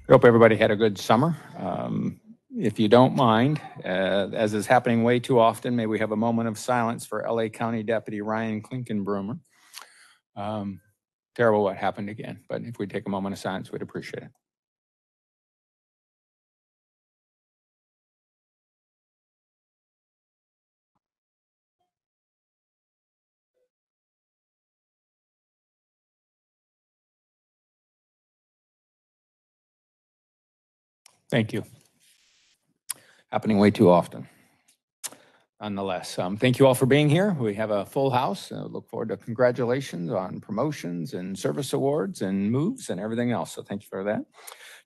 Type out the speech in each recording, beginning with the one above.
I hope everybody had a good summer. If you don't mind, as is happening way too often, may we have a moment of silence for LA County Deputy Ryan Klinkenbroomer. Terrible what happened again, but if we take a moment of silence, we'd appreciate it. Thank you. Happening way too often. Nonetheless, thank you all for being here. We have a full house. Look forward to congratulations on promotions and service awards and moves and everything else. So thank you for that.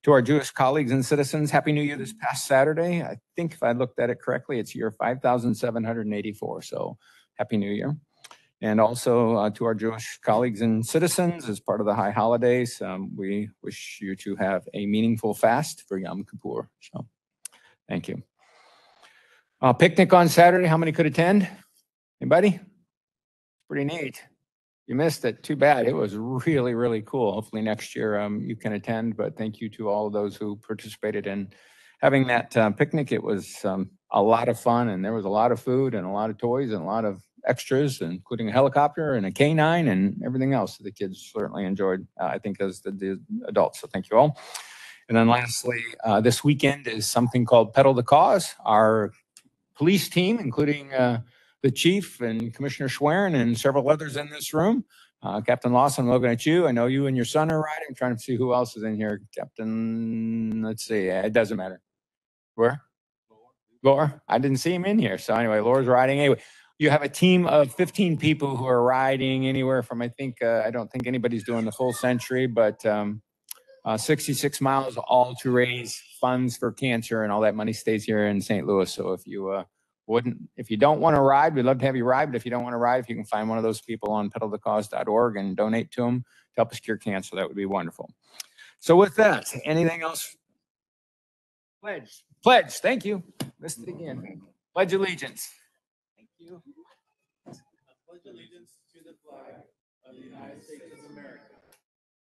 To our Jewish colleagues and citizens, Happy New Year this past Saturday. I think if I looked at it correctly, it's year 5,784. So Happy New Year. And also to our Jewish colleagues and citizens, as part of the high holidays, we wish you to have a meaningful fast for Yom Kippur. So thank you. Picnic on Saturday, how many could attend? Anybody? Pretty neat. You missed it. Too bad. It was really, really cool. Hopefully next year you can attend, but thank you to all of those who participated in having that picnic. It was a lot of fun, and there was a lot of food and a lot of toys and a lot of extras, including a helicopter and a canine and everything else that the kids certainly enjoyed, I think, as the adults. So thank you all. And then lastly, this weekend is something called Pedal the Cause. Our police team, including the chief and Commissioner Schwerin and several others in this room. Captain Lawson, I'm looking at you. I know you and your son are riding. I'm trying to see who else is in here. Captain, let's see. It doesn't matter. Where? Laura. I didn't see him in here. So anyway, Laura's riding. Anyway, you have a team of 15 people who are riding anywhere from, I don't think anybody's doing the full century, but 66 miles, all to raise funds for cancer, and all that money stays here in St. Louis. So if you if you don't want to ride, we'd love to have you ride. But if you don't want to ride, if you can find one of those people on pedalthecause.org and donate to them to help us cure cancer, that would be wonderful. So with that, anything else? Pledge. Thank you. Missed it again. Pledge allegiance. Thank you. I pledge allegiance to the flag of the United States of America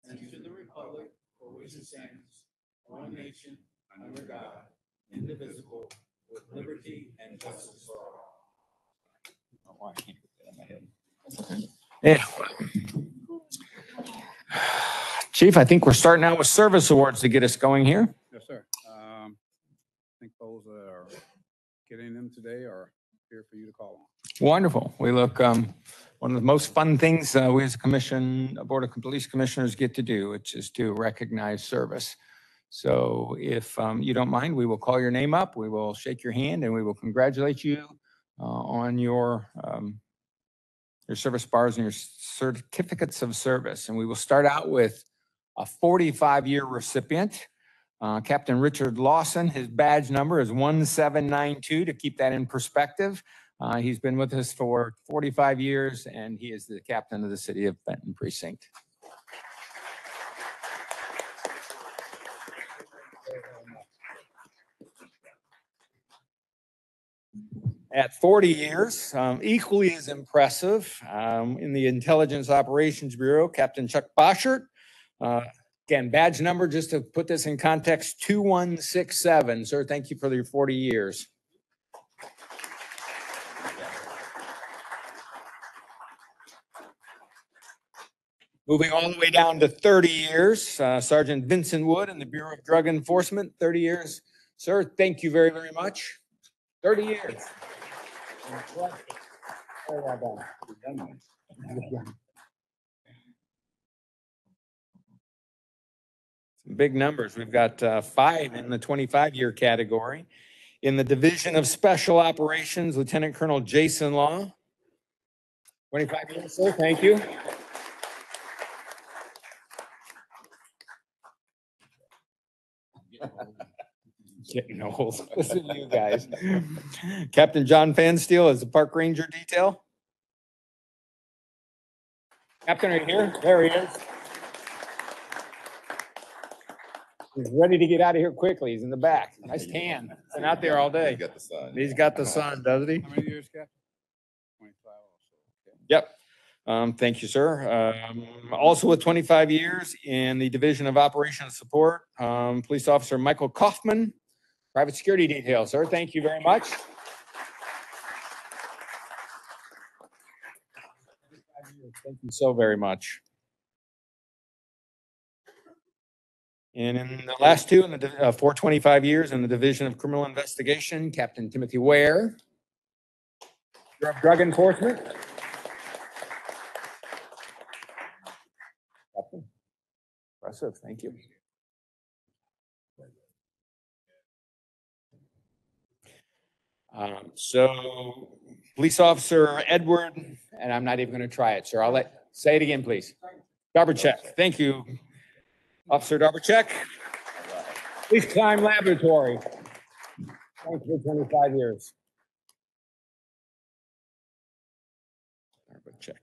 and to the republic for which it stands, one nation, under God, indivisible, with liberty and justice for all. Oh, I can't get that in my head. Yeah. Chief, I think we're starting out with service awards to get us going here. Yes, sir. I think those that are getting them today are here for you to call on. Wonderful. We look, one of the most fun things we as a Board of Police Commissioners get to do, which is to recognize service. So if you don't mind, we will call your name up, we will shake your hand, and we will congratulate you on your service bars and your certificates of service. And we will start out with a 45-year recipient, Captain Richard Lawson. His badge number is 1792, to keep that in perspective. He's been with us for 45 years, and he is the captain of the City of Benton Precinct. At 40 years, equally as impressive, in the Intelligence Operations Bureau, Captain Chuck Boschert. Again, badge number, just to put this in context, 2167. Sir, thank you for your 40 years. Moving all the way down to 30 years, Sergeant Vincent Wood in the Bureau of Drug Enforcement, 30 years. Sir, thank you very, very much. 30 years. Some big numbers. We've got 5 in the 25-year category. In the Division of Special Operations, Lieutenant Colonel Jason Law. 25 years, sir. Thank you. Getting old. Listen to you guys. Captain John Fansteel is the Park Ranger Detail. Captain, are you here? There he is. He's ready to get out of here quickly. He's in the back. Nice tan. Been out there all day. He's got the sun. He's got the sun, doesn't he? How many years, Captain? 25 also. Okay. Yep. Thank you, sir. Also with 25 years in the Division of Operational Support, Police Officer Michael Kaufman, Private Security Detail, sir. Thank you very much. Thank you so very much. And in the last two, for 25 years in the Division of Criminal Investigation, Captain Timothy Ware, Drug Enforcement. Captain. Impressive, thank you. So, Police Officer Edward, and I'm not even going to try it, sir. Say it again, please. Darbychek, thank you. Officer Darbychek. Police Crime Laboratory. Thank you for 25 years. Darbychek.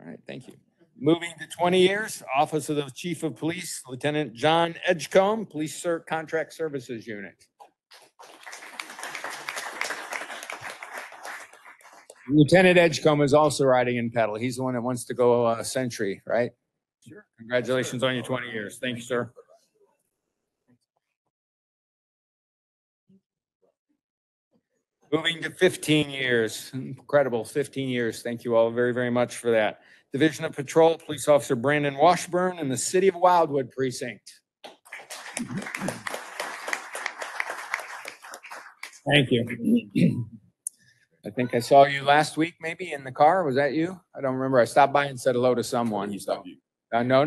All right, thank you. Moving to 20 years, Office of the Chief of Police, Lieutenant John Edgecombe, Police Contract Services Unit. Lieutenant Edgecombe is also riding in pedal. He's the one that wants to go Century, right? Sure. Congratulations on your 20 years. Thank you, sir. Moving to 15 years. Incredible, 15 years. Thank you all very, very much for that. Division of Patrol, Police Officer Brandon Washburn in the City of Wildwood Precinct. Thank you. I think I saw you last week, maybe in the car. Was that you? I don't remember. I stopped by and said hello to someone. So. No.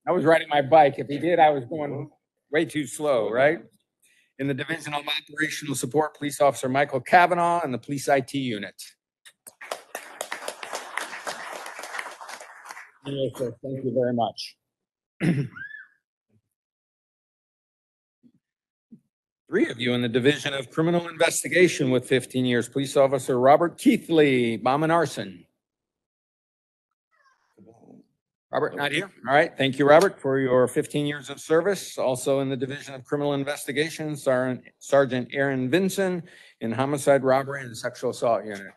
I was riding my bike. If he did, I was going way too slow, right? In the Division of Operational Support, Police Officer Michael Cavanaugh and the Police IT Unit. Yes, sir. Thank you very much. Three of you in the Division of Criminal Investigation with 15 years. Police Officer Robert Keithley, bomb and arson. Robert, not here. All right. Thank you, Robert, for your 15 years of service. Also in the Division of Criminal Investigation, Sergeant Aaron Vinson in Homicide, Robbery, and Sexual Assault Unit.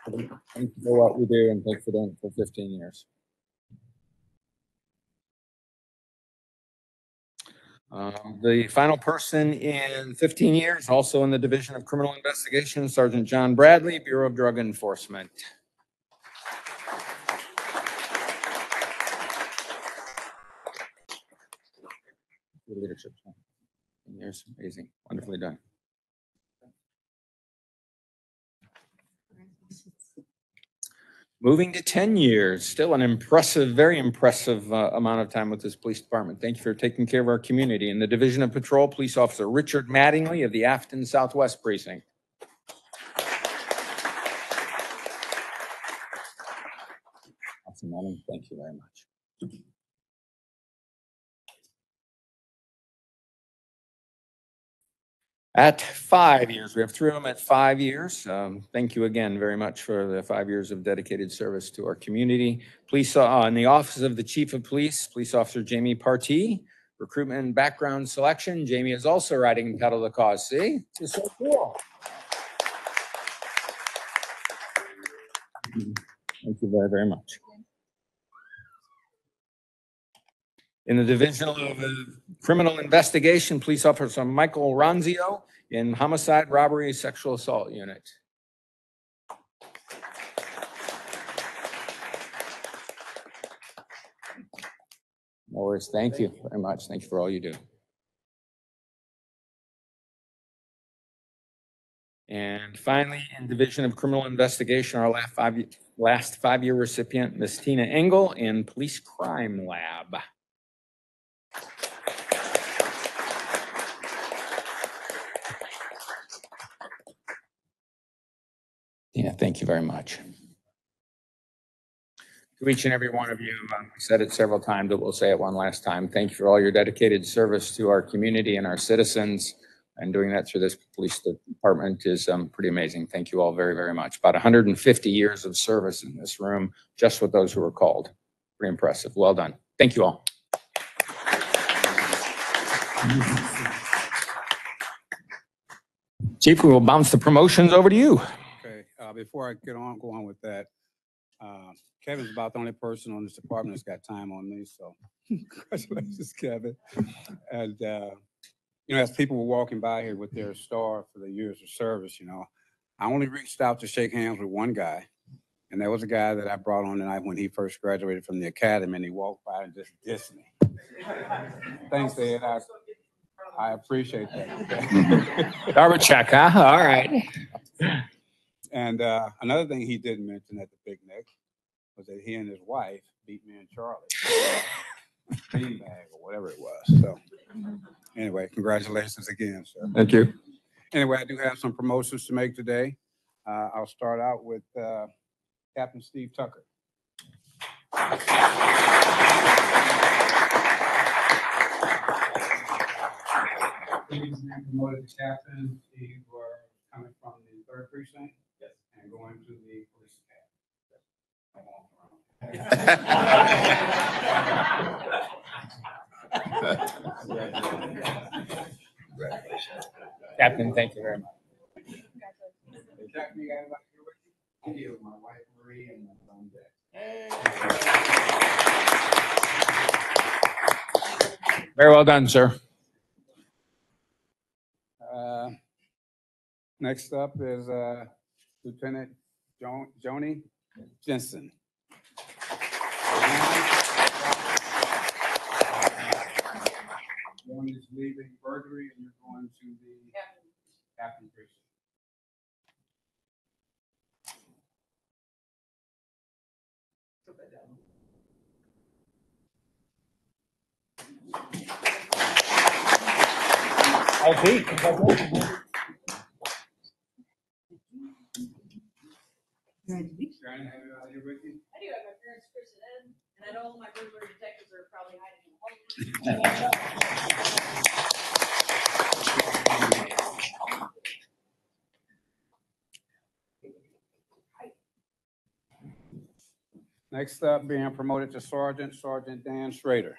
Thank you for what we do, and thanks for doing it for 15 years. The final person in 15 years, also in the Division of Criminal Investigation, Sergeant John Bradley, Bureau of Drug Enforcement. Your leadership. Years, amazing, wonderfully done. Moving to 10 years, still an impressive, very impressive amount of time with this police department. Thank you for taking care of our community. In the Division of Patrol, Police Officer Richard Mattingly of the Afton Southwest Precinct. Awesome, Mattingly. Thank you very much. At 5 years, we have three of them at 5 years. Thank you again very much for the 5 years of dedicated service to our community. Police in the Office of the Chief of Police, Police Officer Jamie Partee, recruitment and background selection. Jamie is also riding pedal to the cause. See, it's so cool. Thank you very, very much. In the Division of Criminal Investigation, Police Officer Michael Ronzio in Homicide, Robbery, Sexual Assault Unit. No worries. Thank you very much. Thank you for all you do. And finally, in Division of Criminal Investigation, our last 5 year recipient, Ms. Tina Engel in Police Crime Lab. Yeah, thank you very much. To each and every one of you, I said it several times, but we'll say it one last time. Thank you for all your dedicated service to our community and our citizens. And doing that through this police department is pretty amazing. Thank you all very, very much. About 150 years of service in this room, just with those who were called. Pretty impressive. Well done. Thank you all. Chief, we will bounce the promotions over to you. Okay, before I go on with that, Kevin's about the only person on this department that's got time on me, so congratulations, Kevin. And, as people were walking by here with their star for the years of service, I only reached out to shake hands with one guy, and that was a guy that I brought on tonight when he first graduated from the academy, and he walked by and just dissed me. Thanks, Ed. I appreciate that. Garbage check, huh? All right. And another thing he didn't mention at the picnic was that he and his wife beat me and Charlie. Beanbag or whatever it was. So anyway, congratulations again, sir. Thank you. Anyway, I do have some promotions to make today. I'll start out with Captain Steve Tucker. He's been promoted to captain. Steve were coming from the 3rd precinct. Yes. And going to the police Congratulations. Captain, thank you very much. Captain, you got anybody here with you? I do. My wife Marie and my son Jack. Very well done, sir. Next up is Lieutenant Joni Jensen. Joni's leaving burglary and you're going to the captain precinct. Sharon, have you out here with you? I do have my parents, Chris and Ed, and I know all my burglary detectives are probably hiding in the Next up, being promoted to Sergeant, Sergeant Dan Schrader.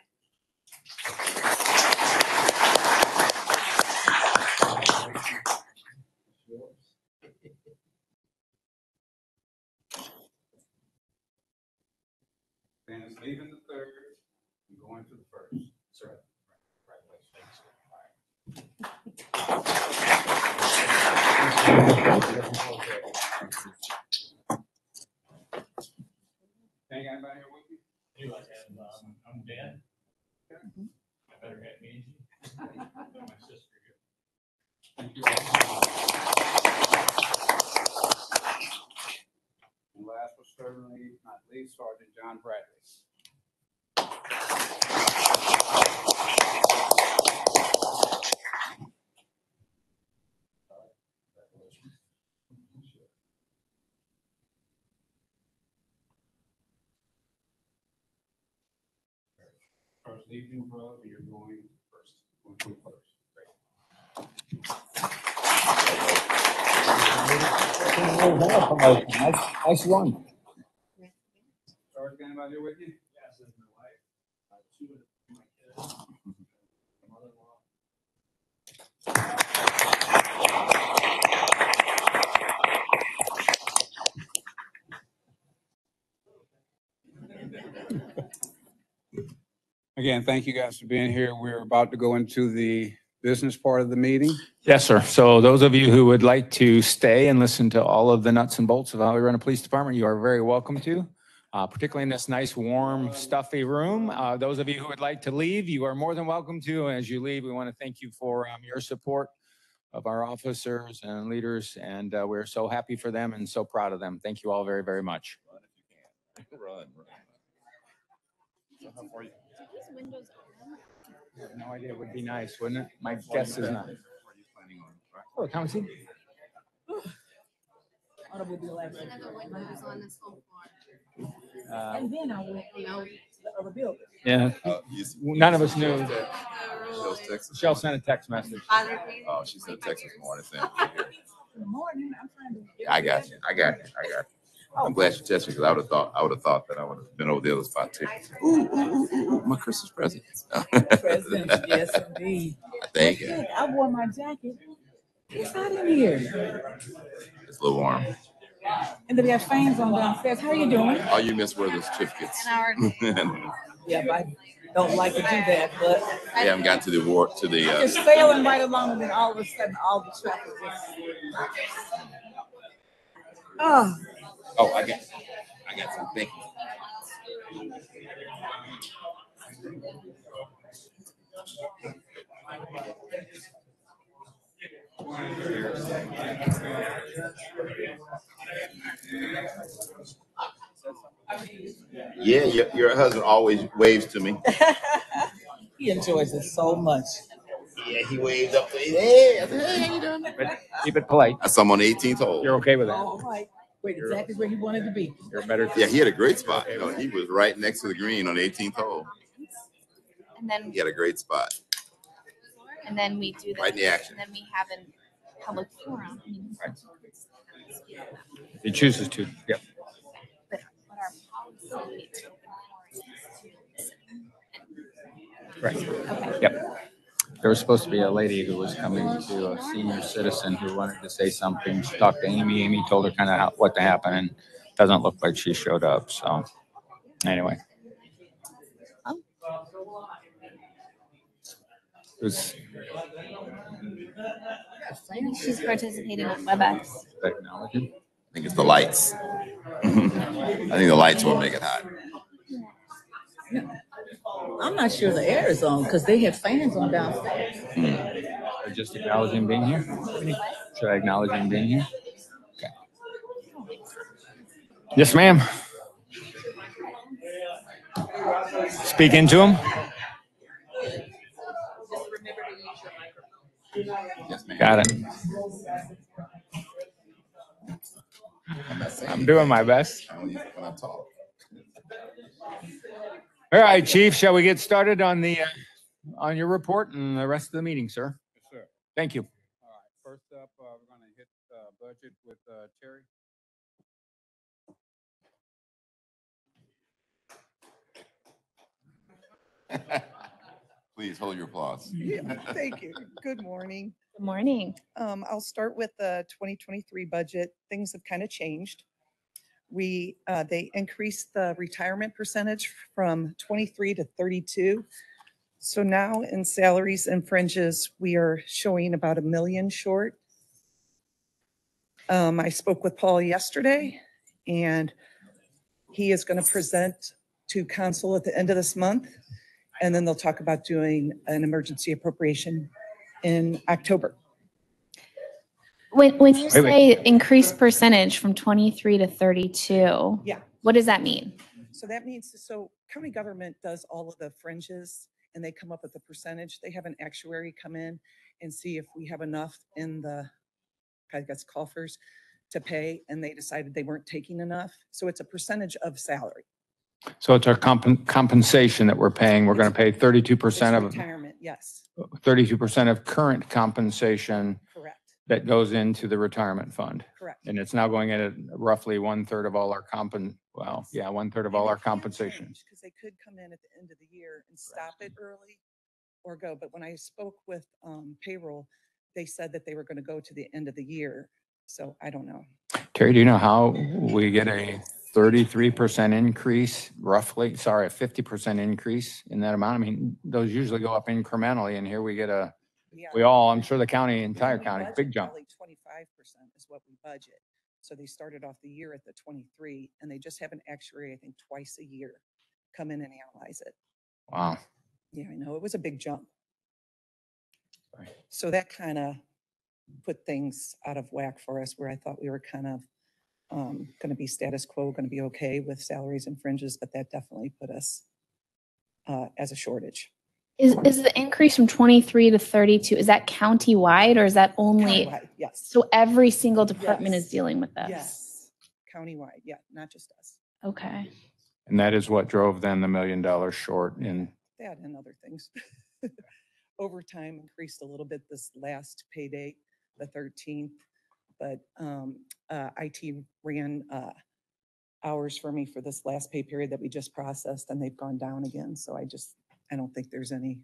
Dan is leaving the 3rd and going to the 1st. Sir. Hey, anybody here with you? I'm Dan. I better get me. My sister here. Thank you. And last but certainly not least, Sergeant John Bradley. First evening, brother, you're going first. Going to first. Nice one. Sergeant, anybody here with you? Yes, this is my wife. 2 of my kids. My mother-in-law. Again, thank you guys for being here. We're about to go into the business part of the meeting. Yes, sir. So those of you who would like to stay and listen to all of the nuts and bolts of how we run a police department, you are very welcome to, particularly in this nice, warm, stuffy room. Those of you who would like to leave, you are more than welcome to. As you leave, we want to thank you for your support of our officers and leaders, and we're so happy for them and so proud of them. Thank you all very, very much. Run if you can. Run. So how far you? These windows open? I have no idea. It would be nice, wouldn't it? My guess is not. Where are you planning on? Right? Oh, come and see. Audible be like, Another windows on this whole floor. and then I went to the other building. Yeah, none of us knew. Shell's Texas. Shell sent a text message. Oh, she said Texas morning. In the morning, I'm trying to. Yeah, I got you. I'm glad you texted me because I would have thought that I would have been over there with spot tickets. Ooh, my Christmas present. President, yes, indeed. Thank you. I wore my jacket. It's hot in here. It's a little warm. And then we have fans on downstairs. How you doing? All you miss were the certificates. we Yeah, but I don't like to do that, but haven't got to the award to the. just sailing right along and then all of a sudden all the traffic just. Oh, Oh, I got some. Thank you. Yeah, your husband always waves to me. he enjoys it so much. Yeah, he waved up to me. Hey, I said, hey, how you doing? But keep it polite. I saw him on the 18th hole. You're okay with that? All right. Wait, exactly where he wanted to be. You're better. Yeah, he had a great spot. You know, he was right next to the green on the 18th hole. And then, He had a great spot. and then we do Right in the action. And then we have a public forum. Right. If he chooses to, yep. But our policy. Right. Okay. Yep. There was supposed to be a lady who was coming to a senior citizen who wanted to say something. She talked to Amy. Amy told her kind of what to happen, and it doesn't look like she showed up. So anyway. Oh. It was She's participating with WebEx. technology. I think it's the lights. I think the lights will make it hot. I'm not sure the air is on because they had fans on downstairs. Should I just acknowledge him being here? Should I acknowledge him being here? Okay. Yes, ma'am. Speak into him. Yes, ma'am. Got it. I'm doing my best. I only use it when I talk. All right, Chief, shall we get started on the on your report and the rest of the meeting, sir? Yes, sir. Thank you. All right, first up, we're gonna hit budget with Terry. Please hold your applause. Yeah, thank you. Good morning. Good morning. I'll start with the 2023 budget. Things have kind of changed. They increased the retirement percentage from 23 to 32. So now in salaries and fringes, we are showing about $1 million short. I spoke with Paul yesterday, and he is going to present to council at the end of this month. And then they'll talk about doing an emergency appropriation in October. When you Wait, say increased percentage from 23 to 32, Yeah. what does that mean? So that means, so county government does all of the fringes and they come up with a percentage. They have an actuary come in and see if we have enough in the, I guess, coffers to pay, and they decided they weren't taking enough. So it's a percentage of salary. So it's our compensation that we're paying. We're going to pay 32% It's of retirement, yes, 32% of current compensation correct, that goes into the retirement fund. correct. And it's now going in at roughly 1/3 of all our 1/3 of all our compensation. Because they could come in at the end of the year and stop it early or go. But when I spoke with payroll, they said that they were going to go to the end of the year. So I don't know. Terry, do you know how we get a 33% increase, roughly, sorry, a 50% increase in that amount? I mean, those usually go up incrementally, and here we get Yeah. I'm sure the county, entire We county, budget big jump. Probably 25% is what we budget. So they started off the year at the 23, and they just have an actuary, I think, twice a year come in and analyze it. Wow. Yeah, I know, it was a big jump. Right. So that kind of put things out of whack for us, where I thought we were kind of going to be status quo, going to be okay with salaries and fringes, but that definitely put us as a shortage. Is the increase from 23 to 32, is that countywide or is that only? Countywide, yes. So every single department Yes. is dealing with this? Yes, countywide, yeah, not just us. Okay. And that is what drove then the $1 million short in, That and other things. Overtime increased a little bit this last payday, the 13th, but IT ran hours for me for this last pay period that we just processed, and they've gone down again. So I don't think there's any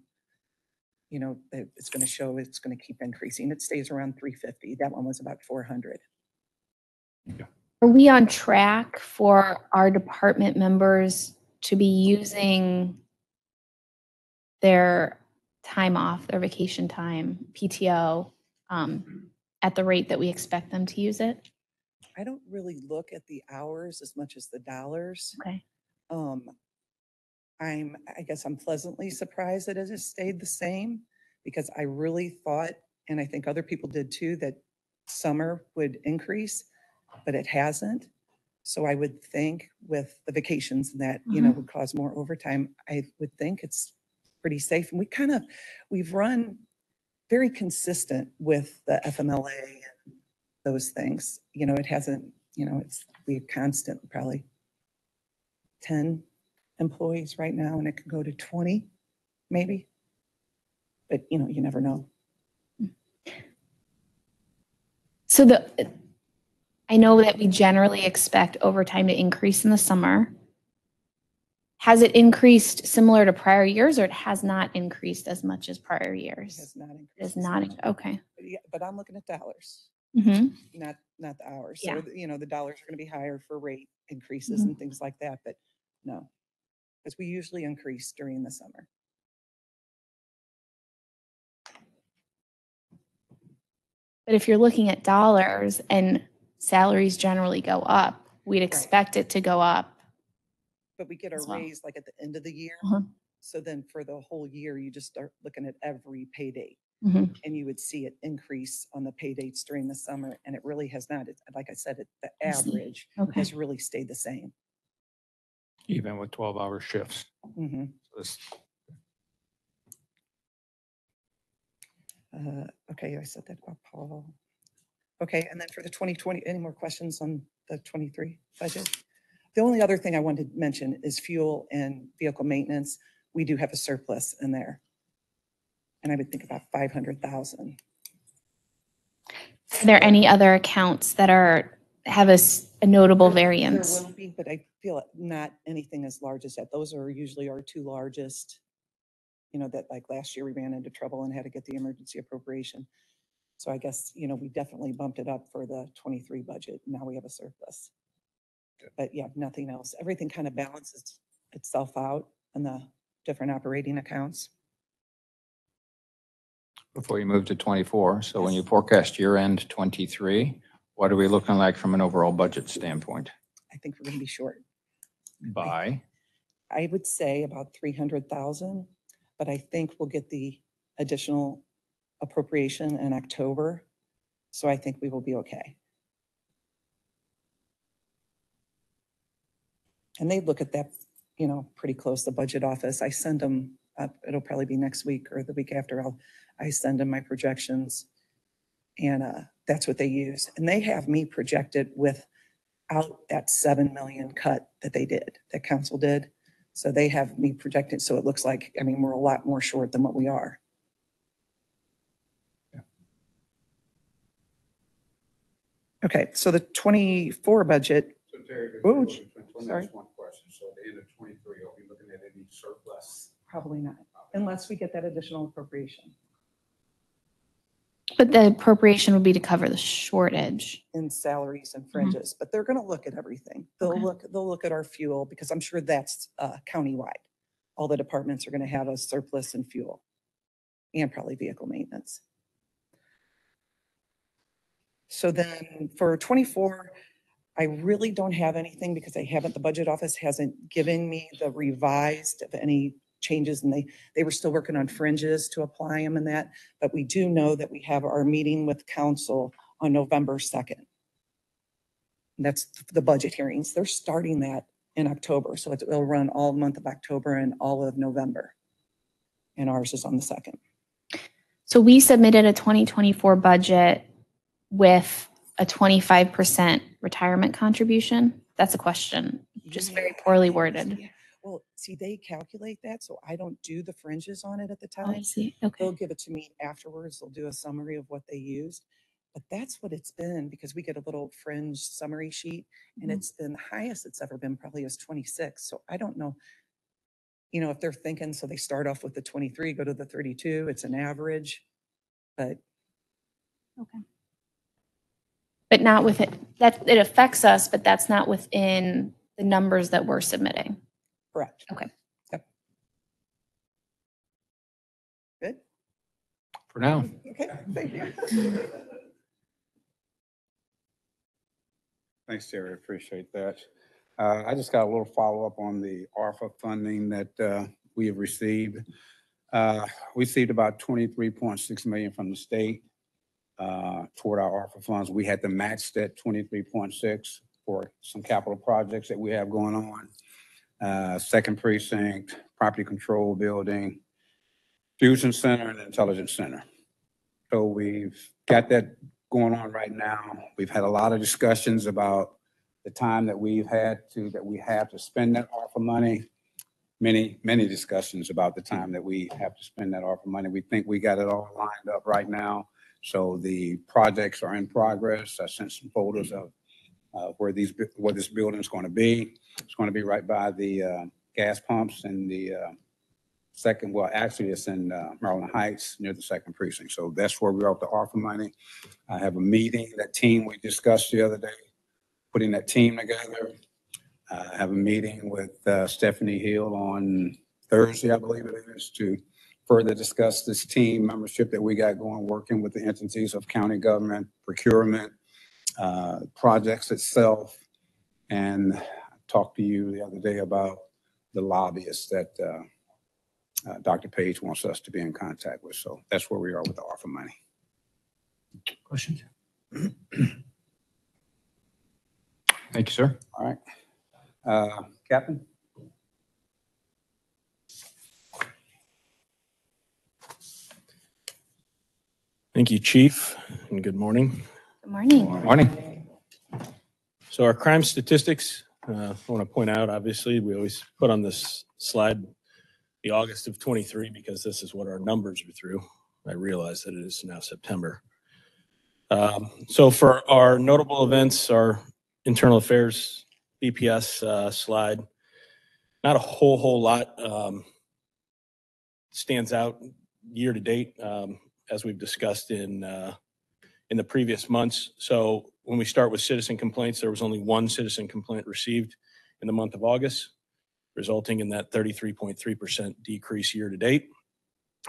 you know, it's going to show it's going to keep increasing. It stays around 350. That one was about 400. Are we on track for our department members to be using their time off, their vacation time, PTO, at the rate that we expect them to use it? I don't really look at the hours as much as the dollars. Okay. I guess I'm pleasantly surprised that it has stayed the same because I really thought, and I think other people did too, that summer would increase, but it hasn't. So I would think with the vacations and that, you know, would cause more overtime. I would think it's pretty safe. And we've run very consistent with the FMLA and those things. You know, it hasn't, you know, we've constant probably 10 employees right now, and it could go to 20 maybe. But, you know, you never know. So I know that we generally expect overtime to increase in the summer. Has it increased similar to prior years, or it has not increased as much as prior It years? has not increased. It has as not, much. okay. But I'm looking at dollars, Mm-hmm. not the hours. Yeah. So, you know, the dollars are going to be higher for rate increases and things like that, but no. Because we usually increase during the summer. But if you're looking at dollars and salaries generally go up, we'd expect it to go up. But we get a As well. raise like at the end of the year. Uh-huh. So then for the whole year, you just start looking at every pay date. Mhm. And you would see it increase on the pay dates during the summer. And it really has not. Like I said, the I see. average Okay. has really stayed the same. Even with 12-hour shifts. Mhm. So this- Okay, I said that about Paul. Okay, and then for the 2020, any more questions on the 23 budget? The only other thing I wanted to mention is fuel and vehicle maintenance. We do have a surplus in there. And I would think about 500,000. Are there any other accounts that have a notable variance? There will be, but I feel not anything as large as that. Those are usually our two largest, you know, that like last year we ran into trouble and had to get the emergency appropriation. So I guess, you know, we definitely bumped it up for the 23 budget. Now we have a surplus. But yeah, nothing else. Everything kind of balances itself out in the different operating accounts. Before you move to 24, so when you forecast year-end 23, what are we looking like from an overall budget standpoint? I think we're going to be short. By, I would say about 300,000, but I think we'll get the additional appropriation in October. So I think we will be okay. And they look at that, you know, pretty close, the budget office. I send them, it'll probably be next week or the week after, I send them my projections. And that's what they use. And they have me projected without that 7 million cut that they did, that council did. So they have me projected, so it looks like, I mean, we're a lot more short than what we are. Okay, so the 24 budget, So Terry, Oh, just one sorry. last one question. So at the end of 23, are we looking at any surplus? probably not, unless we get that additional appropriation But the appropriation would be to cover the shortage. in salaries and fringes, but they're gonna look at everything. Okay. They'll look at our fuel, because I'm sure that's countywide. All the departments are gonna have a surplus in fuel and probably vehicle maintenance. So then for 24, I really don't have anything because the budget office hasn't given me the revised of any changes, and they were still working on fringes to apply them and that. But we do know that we have our meeting with council on November 2nd. And that's the budget hearings. They're starting that in October. So it'll run all month of October and all of November. And ours is on the 2nd. So we submitted a 2024 budget with a 25% retirement contribution. That's a question, just very Yeah, poorly yeah, worded. yeah. Well, see, they calculate that, so I don't do the fringes on it at the Oh, I time. see. They'll Okay. give it to me afterwards. They'll do a summary of what they used. But that's what it's been, because we get a little fringe summary sheet, and Mhm. it's been the highest it's ever been, probably is 26. So I don't know. you know, if they're thinking, so they start off with the 23, go to the 32, it's an average. But Okay. But not with it, that, it affects us, but that's not within the numbers that we're submitting. correct. Okay. Yep. Good. For now. Okay, thank you. Thanks, Terry. Appreciate that. I just got a little follow-up on the ARPA funding that we have received. We received about 23.6 million from the state toward our ARPA funds. We had to match that 23.6 for some capital projects that we have going on. Second precinct, property control building, fusion center, and intelligence center. So we've got that going on right now. We've had a lot of discussions about the time that we have to spend that ARPA money. Many discussions about the time that we have to spend that ARPA money. We think we got it all lined up right now. So the projects are in progress. I sent some photos of where this building is going to be. It's going to be right by the gas pumps and the actually it's in Maryland Heights near the second precinct. So that's where we are with the ARPA money. I have a meeting, that team we discussed the other day, putting that team together. I have a meeting with Stephanie Hill on Thursday, I believe it is, to further discuss this team membership that we got going, working with the entities of county government, procurement, projects itself. And I talked to you the other day about the lobbyists that Dr. Page wants us to be in contact with. So that's where we are with the ARPA money. Questions? Thank you, sir. All right. Captain? Thank you, Chief, and good morning. Good morning. Morning. So our crime statistics, I want to point out, obviously, we always put on this slide the August of 23 because this is what our numbers are through. I realize that it is now September. So for our notable events, our internal affairs BPS slide, not a whole lot stands out year to date, as we've discussed in the previous months. So when we start with citizen complaints, there was only one citizen complaint received in the month of August, resulting in that 33.3% decrease year to date.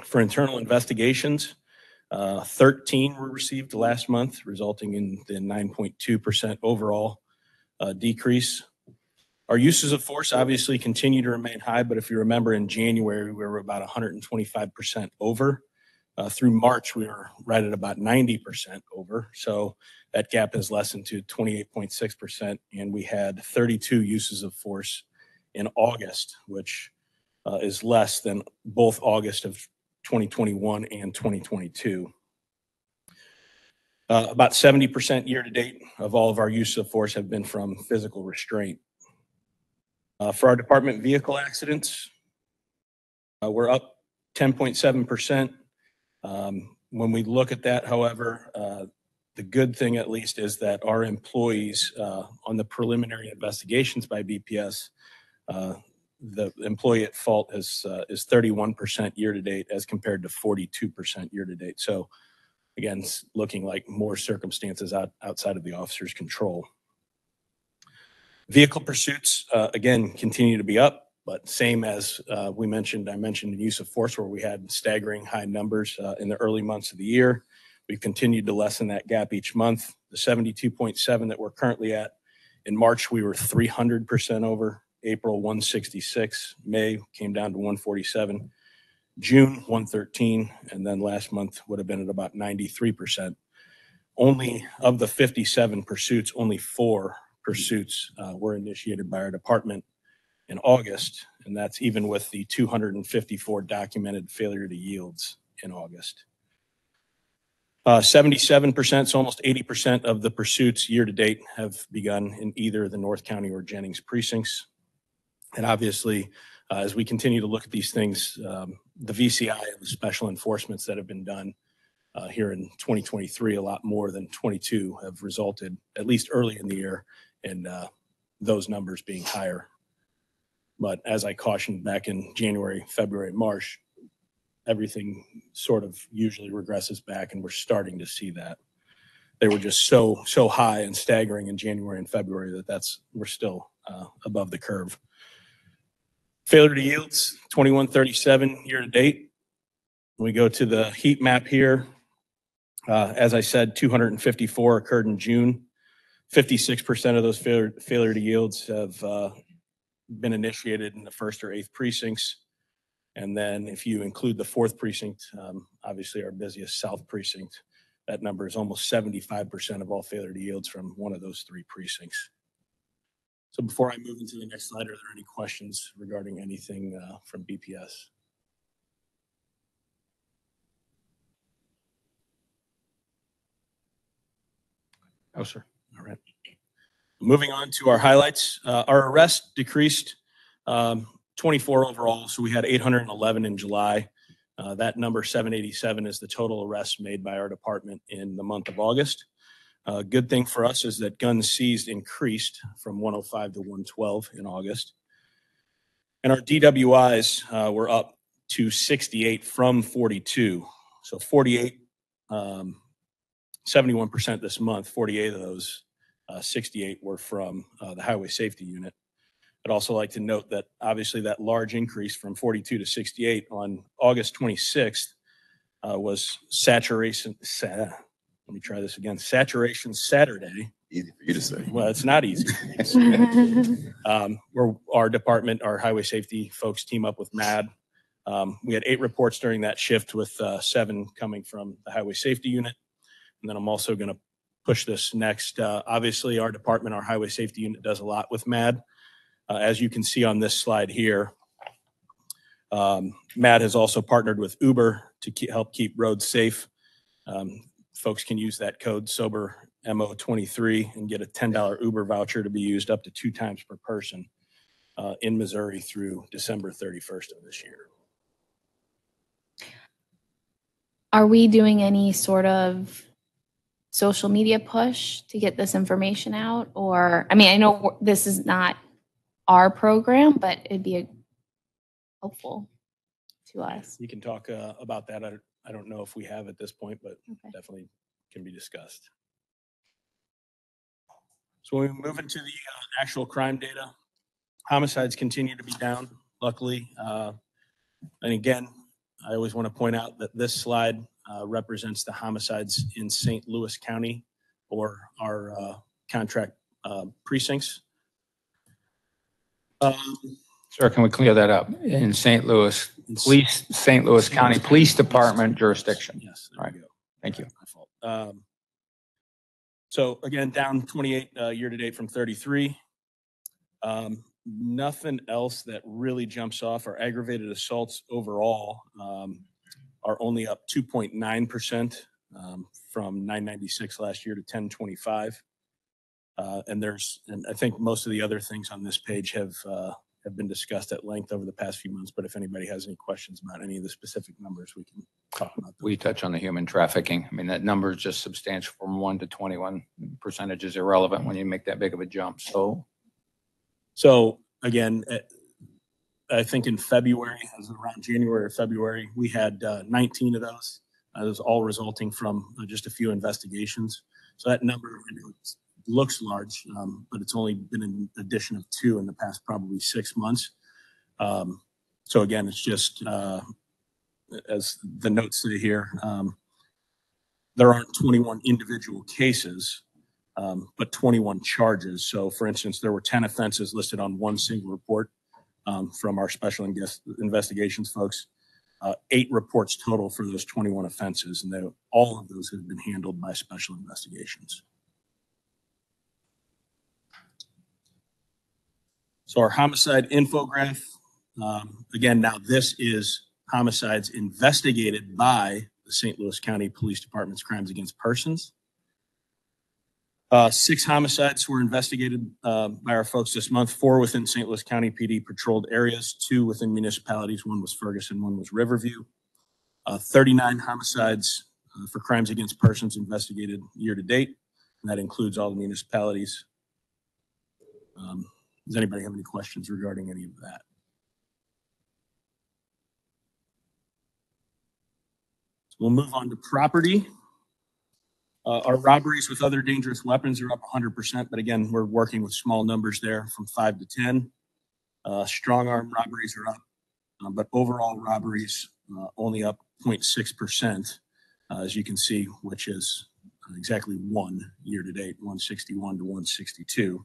For internal investigations, 13 were received last month, resulting in the 9.2% overall decrease. Our uses of force obviously continue to remain high, but if you remember in January, we were about 125% over. Through March, we were right at about 90% over. So that gap has lessened to 28.6%, and we had 32 uses of force in August, which is less than both August of 2021 and 2022. About 70% year to date of all of our use of force have been from physical restraint. For our department vehicle accidents, we're up 10.7%. When we look at that, however, the good thing at least is that our employees on the preliminary investigations by BPS, the employee at fault is 31% year to date as compared to 42% year to date. So again, it's looking like more circumstances outside of the officer's control. Vehicle pursuits, again, continue to be up, but same as I mentioned the use of force where we had staggering high numbers in the early months of the year. We've continued to lessen that gap each month. The 72.7 that we're currently at, in March, we were 300% over. April, 166. May came down to 147. June, 113. And then last month would have been at about 93%. Only of the 57 pursuits, only 4 pursuits were initiated by our department in August. And that's even with the 254 documented failure to yields in August. 77%, so almost 80% of the pursuits year to date have begun in either the North County or Jennings precincts. And obviously, as we continue to look at these things, the VCI and the special enforcements that have been done here in 2023, a lot more than 22, have resulted, at least early in the year, in those numbers being higher. But as I cautioned back in January, February, March, everything sort of usually regresses back, and we're starting to see that. They were just so high and staggering in January and February we're still above the curve. Failure to yields, 2137 year to date. We go to the heat map here. As I said, 254 occurred in June. 56% of those failure to yields have been initiated in the 1st or 8th precincts. And then if you include the 4th precinct, obviously our busiest South precinct, that number is almost 75% of all failure to yields from one of those 3 precincts. So before I move into the next slide, are there any questions regarding anything from BPS? Oh, sir. All right. Moving on to our highlights. Our arrests decreased 24 overall, so we had 811 in July. That number 787 is the total arrests made by our department in the month of August. Good thing for us is that guns seized increased from 105 to 112 in August. And our DWIs were up to 68 from 42. So 48, 71% this month, 48 of those, 68 were from the Highway Safety Unit. I'd also like to note that obviously that large increase from 42 to 68 on August 26th was Saturation Saturday. Easy for you to say. Well, it's not easy. Where our department, our highway safety folks team up with MAD. We had 8 reports during that shift with 7 coming from the Highway Safety Unit. And then I'm also going to push this next. Obviously, our department, our Highway Safety Unit does a lot with MAD. As you can see on this slide here, MAD has also partnered with Uber to help keep roads safe. Folks can use that code SOBERMO23 and get a $10 Uber voucher to be used up to 2 times per person in Missouri through December 31st of this year. Are we doing any sort of social media push to get this information out? Or, I mean, I know this is not our program, but it'd be helpful to us. You can talk about that. I don't know if we have at this point, but Okay. definitely can be discussed. So when we move into the actual crime data, homicides continue to be down, luckily. And again, I always want to point out that this slide represents the homicides in St. Louis County or our contract precincts. Sir, can we clear that up? In St. Louis, St. Louis County Police Department jurisdiction. Yes, All right. we go. Thank you. My fault. So again, down 28 year to date from 33. Nothing else that really jumps off. Our aggravated assaults overall are only up 2.9% from 996 last year to 1025. And I think most of the other things on this page have been discussed at length over the past few months. But if anybody has any questions about any of the specific numbers, we can talk about them. We touch on the human trafficking. I mean, that number is just substantial from 1 to 21. Percentage is irrelevant when you make that big of a jump. So again, I think in February, as around January or February, we had 19 of those. Those all resulting from just a few investigations. So that number looks large, but it's only been an addition of 2 in the past probably 6 months. So again, it's just, as the notes say here, there aren't 21 individual cases, but 21 charges. So for instance, there were 10 offenses listed on one single report from our special investigations folks. 8 reports total for those 21 offenses, and all of those have been handled by special investigations. So our homicide infograph, again, now this is homicides investigated by the St. Louis County Police Department's Crimes Against Persons. 6 homicides were investigated by our folks this month, 4 within St. Louis County PD patrolled areas, 2 within municipalities, 1 was Ferguson, 1 was Riverview. 39 homicides for crimes against persons investigated year to date, and that includes all the municipalities. Does anybody have any questions regarding any of that? So we'll move on to property. Our robberies with other dangerous weapons are up 100%, but again, we're working with small numbers there from 5 to 10. Strong arm robberies are up, but overall robberies only up 0.6%, as you can see, which is exactly 1 year to date, 161 to 162.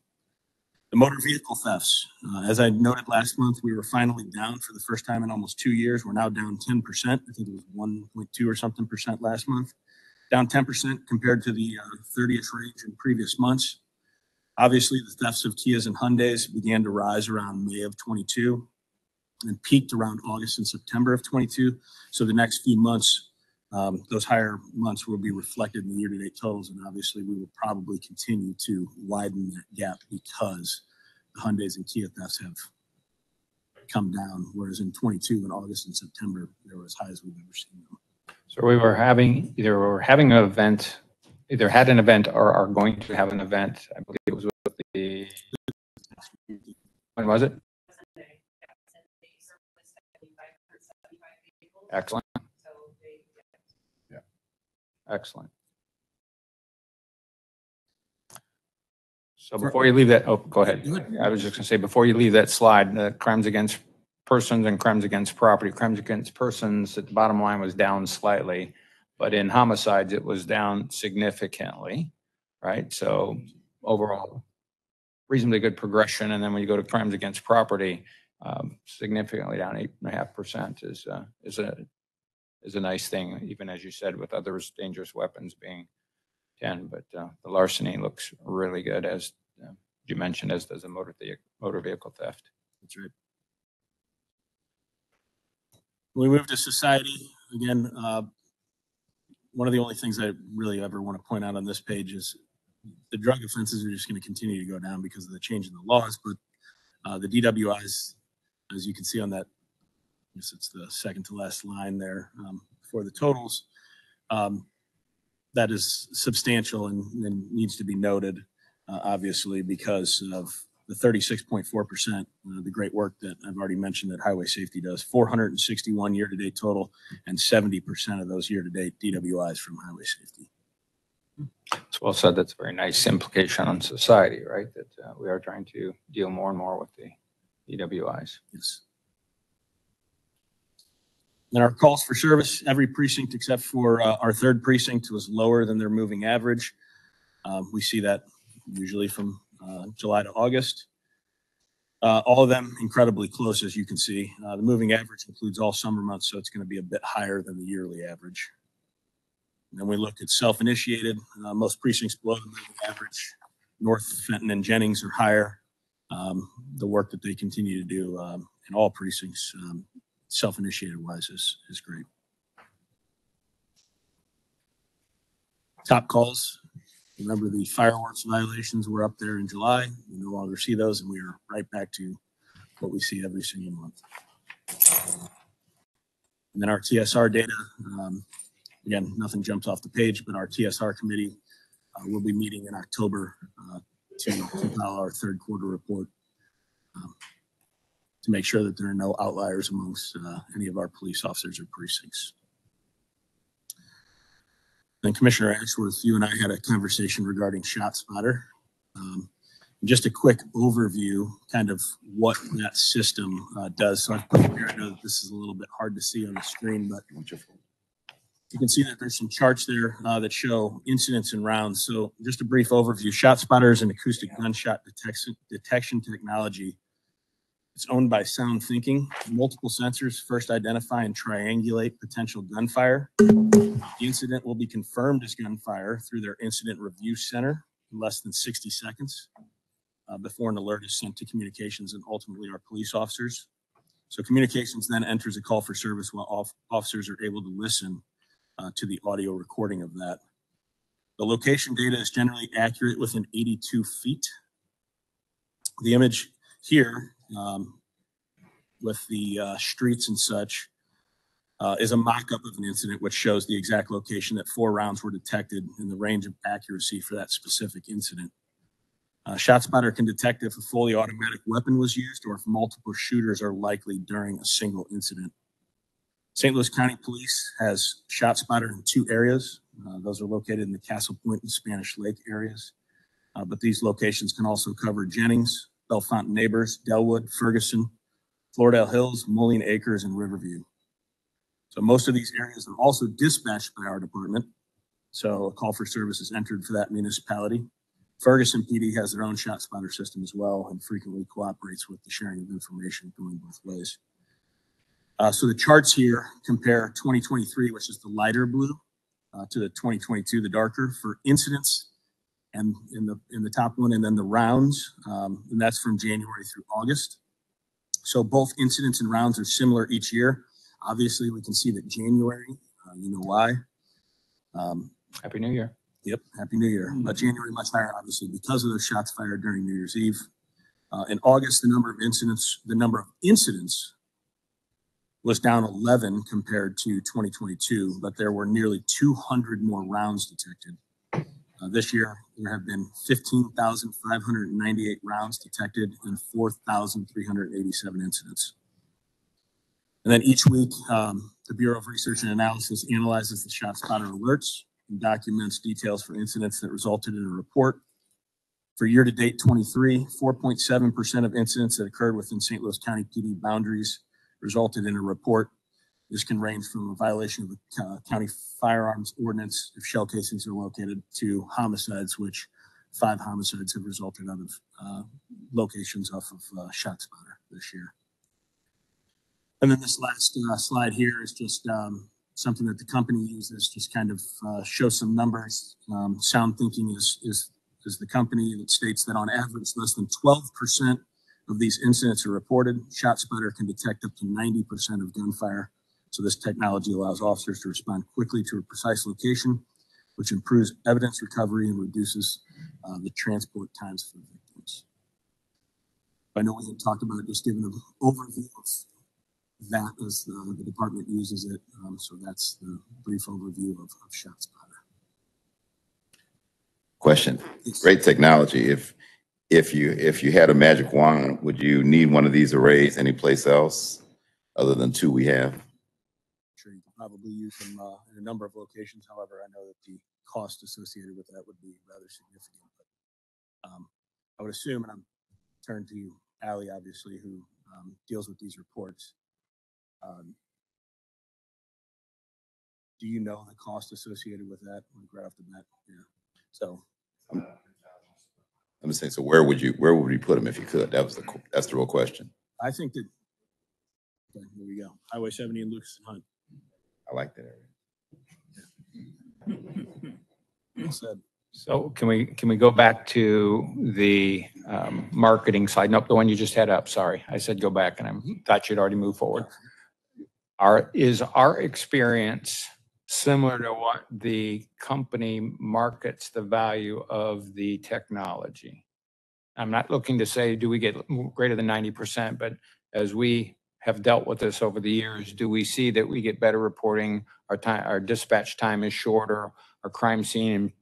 The motor vehicle thefts, as I noted last month, we were finally down for the first time in almost 2 years. We're now down 10%. I think it was 1.2 or something percent last month. Down 10% compared to the 30th range in previous months. Obviously, the thefts of Kias and Hyundais began to rise around May of 22 and peaked around August and September of 22. So the next few months, those higher months will be reflected in the year-to-date totals, and obviously we will probably continue to widen that gap because the Hyundais and Kia thefts have come down, whereas in 22 in August and September, they were as high as we've ever seen them. So we were having an event, either had an event or are going to have an event. I believe it was with the, when was it? Excellent. Yeah. Excellent. So before you leave that, oh, go ahead. I was just gonna say, before you leave that slide, crimes against persons and crimes against property. Crimes against persons at the bottom line was down slightly, but in homicides, it was down significantly, right? So overall, reasonably good progression. And then when you go to crimes against property, significantly down 8.5% is a nice thing, even as you said, with others dangerous weapons being 10. But the larceny looks really good, as you mentioned, as does a motor vehicle theft. That's right. We move to society again. One of the only things I really ever want to point out on this page is the drug offenses are just going to continue to go down because of the change in the laws. But the DWIs, as you can see on that, I guess it's the second to last line there for the totals, that is substantial and needs to be noted, obviously, because of the 36.4%, the great work that I've already mentioned that Highway Safety does. 461 year-to-date total, and 70% of those year-to-date DWIs from Highway Safety. It's well said. That's a very nice implication on society, right? That we are trying to deal more and more with the DWIs. Yes. And our calls for service, every precinct except for our third precinct was lower than their moving average. We see that usually from July to August. All of them incredibly close, as you can see. The moving average includes all summer months, so it's going to be a bit higher than the yearly average. And then we look at self-initiated. Most precincts below the moving average. North, Fenton, and Jennings are higher. The work that they continue to do in all precincts, self-initiated wise, is great. Top calls. Remember, the fireworks violations were up there in July. We no longer see those, and we are right back to what we see every single month. And then our TSR data, again, nothing jumps off the page, but our TSR committee will be meeting in October to compile our third quarter report to make sure that there are no outliers amongst any of our police officers or precincts. Then Commissioner Ashworth, you and I had a conversation regarding ShotSpotter. Just a quick overview, kind of what that system does. So I've put here, I know that this is a little bit hard to see on the screen, but you can see that there's some charts there that show incidents and rounds. So just a brief overview. ShotSpotter is an acoustic gunshot detection technology. It's owned by SoundThinking. Multiple sensors first identify and triangulate potential gunfire. The incident will be confirmed as gunfire through their incident review center in less than 60 seconds before an alert is sent to communications and ultimately our police officers. So communications then enters a call for service while officers are able to listen to the audio recording of that. The location data is generally accurate within 82 feet. The image here with the streets and such is a mock-up of an incident which shows the exact location that 4 rounds were detected and the range of accuracy for that specific incident. ShotSpotter can detect if a fully automatic weapon was used or if multiple shooters are likely during a single incident. St. Louis County Police has ShotSpotter in 2 areas. Those are located in the Castle Point and Spanish Lake areas. But these locations can also cover Jennings, Bellefontaine Neighbors, Delwood, Ferguson, Floridale Hills, Moline Acres, and Riverview. So most of these areas are also dispatched by our department. So a call for service is entered for that municipality. Ferguson PD has their own ShotSpotter system as well and frequently cooperates with the sharing of information going both ways. So the charts here compare 2023, which is the lighter blue, to the 2022, the darker, for incidents, and in the top one, and then the rounds, and that's from January through August. So both incidents and rounds are similar each year. Obviously, we can see that January, you know why. Happy New Year. Yep, Happy New Year. But January much higher, obviously, because of those shots fired during New Year's Eve. In August, the number of incidents was down 11 compared to 2022, but there were nearly 200 more rounds detected. This year, there have been 15,598 rounds detected and 4,387 incidents. And then each week, the Bureau of Research and Analysis analyzes the ShotSpotter alerts and documents details for incidents that resulted in a report. For year-to-date 23, 4.7% of incidents that occurred within St. Louis County PD boundaries resulted in a report. This can range from a violation of the county firearms ordinance if shell casings are located to homicides, which 5 homicides have resulted out of locations off of ShotSpotter this year. And then this last slide here is just something that the company uses, just kind of show some numbers. Sound Thinking is the company that states that on average, less than 12% of these incidents are reported. ShotSpotter can detect up to 90% of gunfire. So this technology allows officers to respond quickly to a precise location, which improves evidence recovery and reduces the transport times for victims. I know we had talked about just giving an overview of that as the department uses it. So that's the brief overview of ShotSpotter. Question. Yes. Great technology. If you had a magic wand, would you need one of these arrays anyplace else other than 2 we have? Sure, you could probably use them in a number of locations. However, I know that the cost associated with that would be rather significant. But I would assume, and I'm turning to Allie, obviously, who deals with these reports. Do you know the cost associated with that? Right off the bat, yeah. So I'm just saying. So where would you put them if you could? That's the real question. I think that. Okay, here we go. Highway 70 and Lucas and Hunt. I like that area. Well said. So can we go back to the marketing side? Nope, the one you just had up. Sorry, I said go back, and I thought you'd already moved forward. Is our experience similar to what the company markets the value of the technology? I'm not looking to say, do we get greater than 90%, but as we have dealt with this over the years, do we see that we get better reporting, our dispatch time is shorter, our crime scene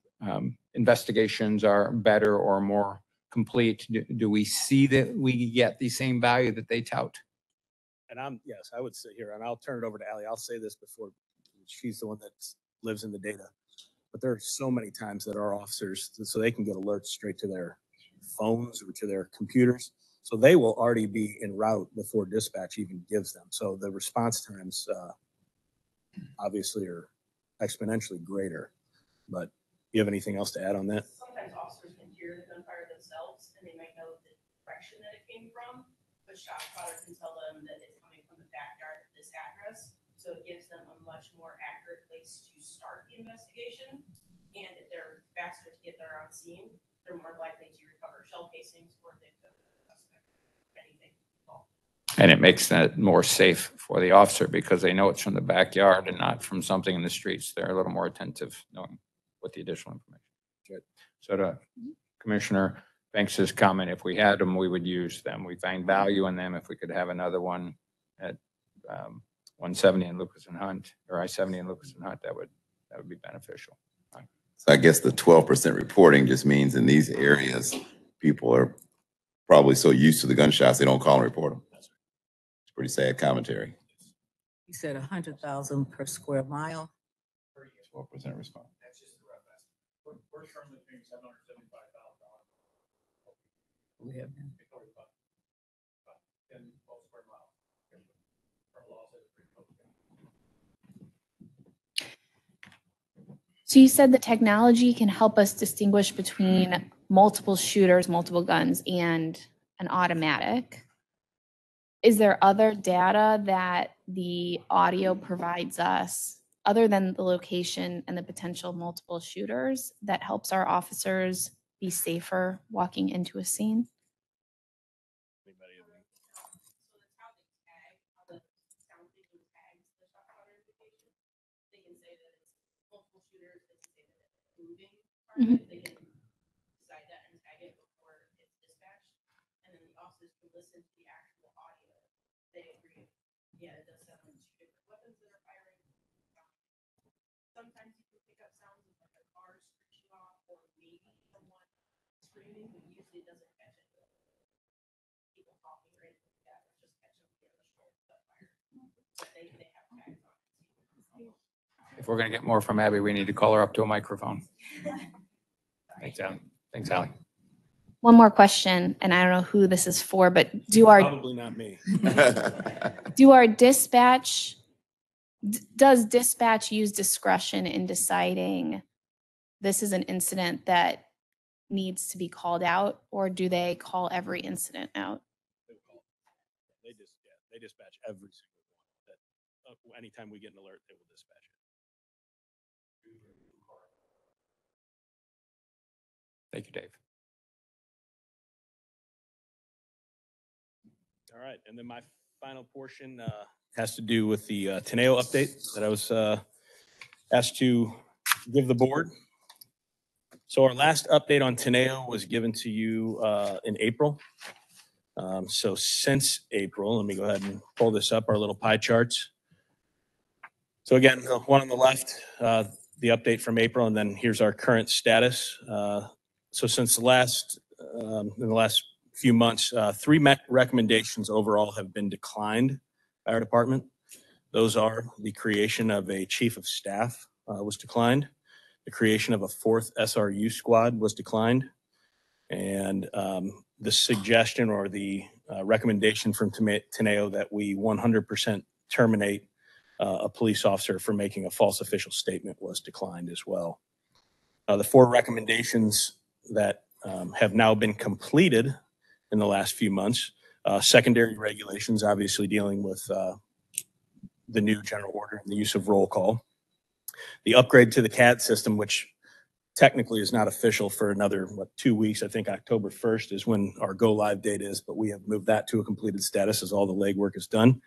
investigations are better or more complete? Do we see that we get the same value that they tout? And yes, I would sit here and I'll turn it over to Allie. I'll say this before she's the one that lives in the data. But there are so many times that our officers, so they can get alerts straight to their phones or to their computers. So they will already be en route before dispatch even gives them. So the response times obviously are exponentially greater. But do you have anything else to add on that? Sometimes officers can hear the gunfire themselves and they might know the direction that it came from, but ShotSpotter can tell them that it's coming from the backyard of this address. So it gives them a much more accurate place to start the investigation. And if they're faster to get there on scene, they're more likely to recover shell casings or they could suspect anything. And it makes that more safe for the officer because they know it's from the backyard and not from something in the streets. They're a little more attentive knowing what the additional information. Good. So to Commissioner Banks's comment, if we had them, we would use them. We find value in them. If we could have another one at 170 in Lucas and Hunt, or I-70 in Lucas and Hunt, that would be beneficial. So I guess the 12% reporting just means in these areas, people are probably so used to the gunshots, they don't call and report them. It's pretty sad commentary. You said 100,000 per square mile. 12% response. That's just the rough estimate. We're currently paying $775,000. We have been. So you said the technology can help us distinguish between multiple shooters, multiple guns, and an automatic. Is there other data that the audio provides us, other than the location and the potential multiple shooters, that helps our officers be safer walking into a scene? Anybody have any? So that's how they tag, how the sound system tags the shot caller notification. They can say that it's multiple shooters, they can say that it's moving target, they can decide that and tag it before it's dispatched. And then the officers can listen to the actual audio. They agree, yeah, it does sound like two different weapons that are firing. Sometimes you can pick up sounds of like a car screeching off or maybe someone screaming, but usually it doesn't catch it. People talking or anything like that, or just catch up the other short fire. But they have tags on it. If we're going to get more from Abby, we need to call her up to a microphone. Thanks, Allie. Thanks, Allie. One more question, and I don't know who this is for, but Probably not me. does dispatch use discretion in deciding this is an incident that needs to be called out, or do they call every incident out? They dispatch every single one. That anytime we get an alert, they will dispatch it. Thank you, Dave. All right, and then my final portion has to do with the Teneo update that I was asked to give the board. So our last update on Teneo was given to you in April. So since April, let me go ahead and pull this up, our little pie charts. So again, the one on the left, the update from April, and then here's our current status. So since the last, in the last few months, three recommendations overall have been declined by our department. Those are the creation of a chief of staff was declined. The creation of a fourth SRU squad was declined. And the suggestion or the recommendation from Teneo that we 100% terminate a police officer for making a false official statement was declined as well. The four recommendations that have now been completed in the last few months, secondary regulations, obviously dealing with the new general order and the use of roll call. The upgrade to the CAD system, which technically is not official for another, 2 weeks. I think October 1st is when our go live date is, but we have moved that to a completed status as all the legwork is done.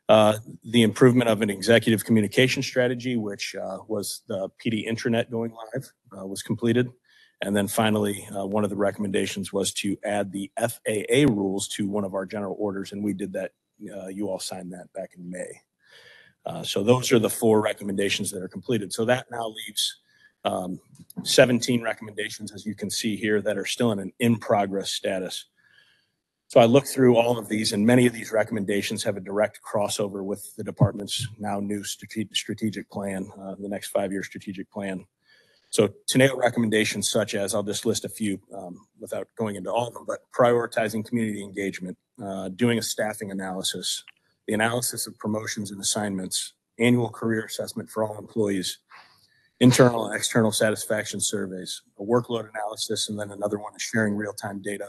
The improvement of an executive communication strategy, which was the PD intranet going live, was completed. And then finally, one of the recommendations was to add the FAA rules to one of our general orders, and we did that. You all signed that back in May. So those are the four recommendations that are completed. So that now leaves 17 recommendations, as you can see here, that are still in an in-progress status. So I looked through all of these, and many of these recommendations have a direct crossover with the department's now new strategic plan, the next 5-year strategic plan. So Teneo recommendations such as, I'll just list a few without going into all of them, but prioritizing community engagement, doing a staffing analysis, the analysis of promotions and assignments, annual career assessment for all employees, internal and external satisfaction surveys, a workload analysis, and then another one is sharing real-time data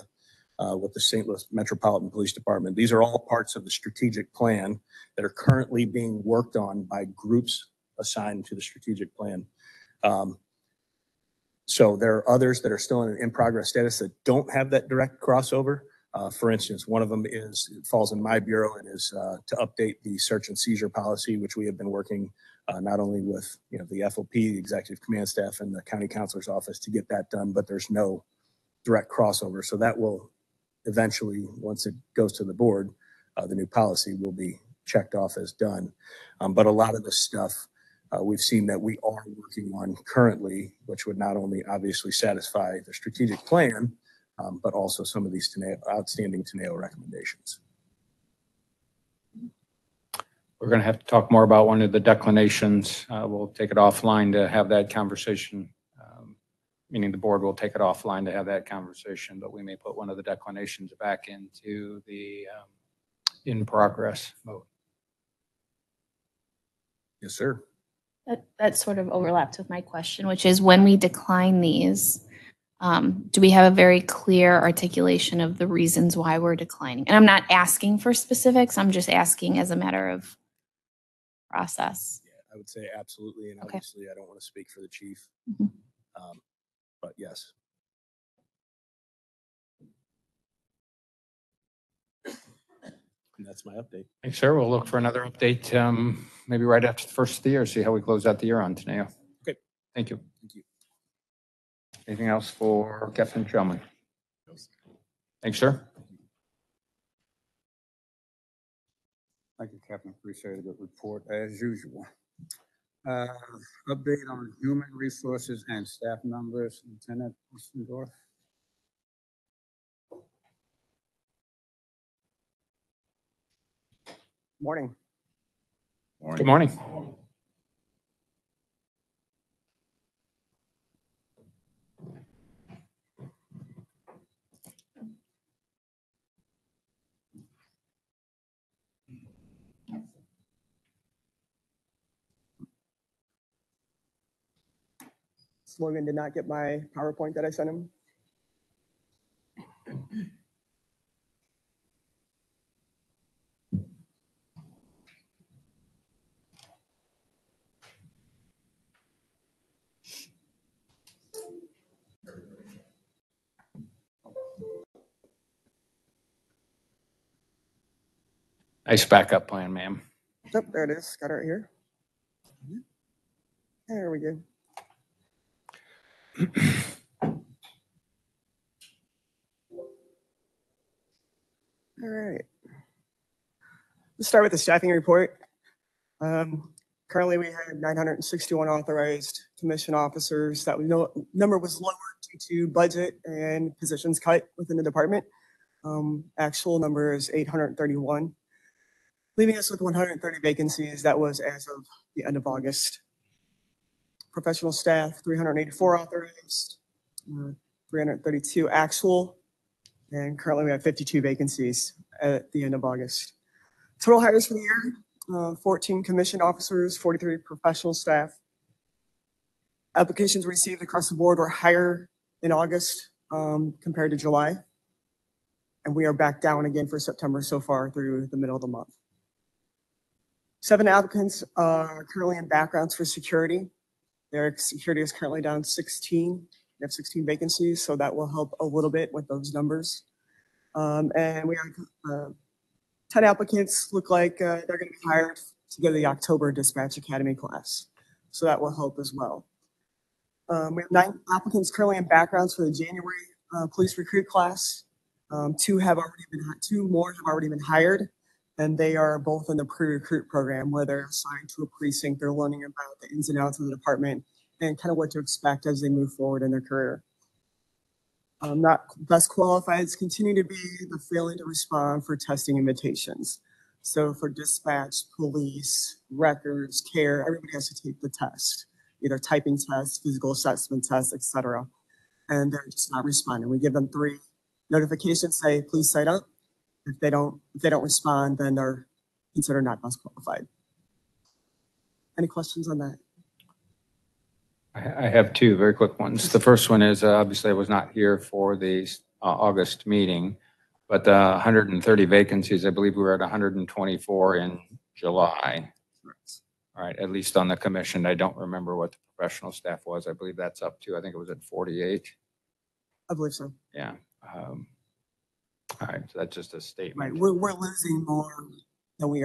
with the St. Louis Metropolitan Police Department. These are all parts of the strategic plan that are currently being worked on by groups assigned to the strategic plan. So there are others that are still in an in-progress status that don't have that direct crossover. For instance, one of them falls in my bureau. It is to update the search and seizure policy, which we have been working not only with the FOP, the Executive Command Staff, and the County Counselor's Office to get that done, but there's no direct crossover. So that will eventually, once it goes to the board, the new policy will be checked off as done. But a lot of this stuff we've seen that we are working on currently, which would not only obviously satisfy the strategic plan, but also some of these outstanding Teneo recommendations. We're going to have to talk more about one of the declinations. We'll take it offline to have that conversation. Meaning the board will take it offline to have that conversation, but we may put one of the declinations back into the in progress mode. Yes, sir. That sort of overlapped with my question, which is when we decline these, do we have a very clear articulation of the reasons why we're declining? And I'm not asking for specifics. I'm just asking as a matter of process. Yeah, I would say absolutely. And Okay. obviously, I don't want to speak for the chief, Mhm. but yes. And that's my update. Thanks, sir. We'll look for another update, maybe right after the first of the year, see how we close out the year on Teneo. Okay. Thank you. Thank you. Anything else for Captain Shellman? Thanks, sir. Thank you, Captain. Appreciate a good report as usual. Update on human resources and staff members, Lieutenant Ostendorf. Morning. Good morning. Logan did not get my PowerPoint that I sent him. Nice backup plan, ma'am. Yep, there it is. Got it right here. There we go. All right. Let's start with the staffing report. Currently, we have 961 authorized commission officers. That number was lower due to budget and positions cut within the department. Actual number is 831, leaving us with 130 vacancies. That was as of the end of August. Professional staff, 384 authorized, 332 actual, and currently we have 52 vacancies at the end of August. Total hires for the year, 14 commission officers, 43 professional staff. Applications received across the board were higher in August compared to July. And we are back down again for September so far through the middle of the month. 7 applicants are currently in backgrounds for security. Their security is currently down 16. We have 16 vacancies, so that will help a little bit with those numbers. And we have 10 applicants look like they're going to be hired to go to the October Dispatch Academy class. So that will help as well. We have 9 applicants currently in backgrounds for the January police recruit class. 2 more have already been hired, and they are both in the pre-recruit program where they're assigned to a precinct. They're learning about the ins and outs of the department and kind of what to expect as they move forward in their career. Not best qualifieds continue to be the failing to respond for testing invitations. So for dispatch, police, records, care, everybody has to take the test, either typing test, physical assessment test, etc. And they're just not responding. We give them 3 notifications, say, please sign up. If they don't respond, then they're considered not best qualified. Any questions on that? I have 2 very quick ones. The first one is, obviously I was not here for the August meeting, but the 130 vacancies, I believe we were at 124 in July. All right, at least on the commission. I don't remember what the professional staff was. I believe that's up to, I think it was at 48. I believe so. Yeah. All right, so that's just a statement. Right, we're losing more than we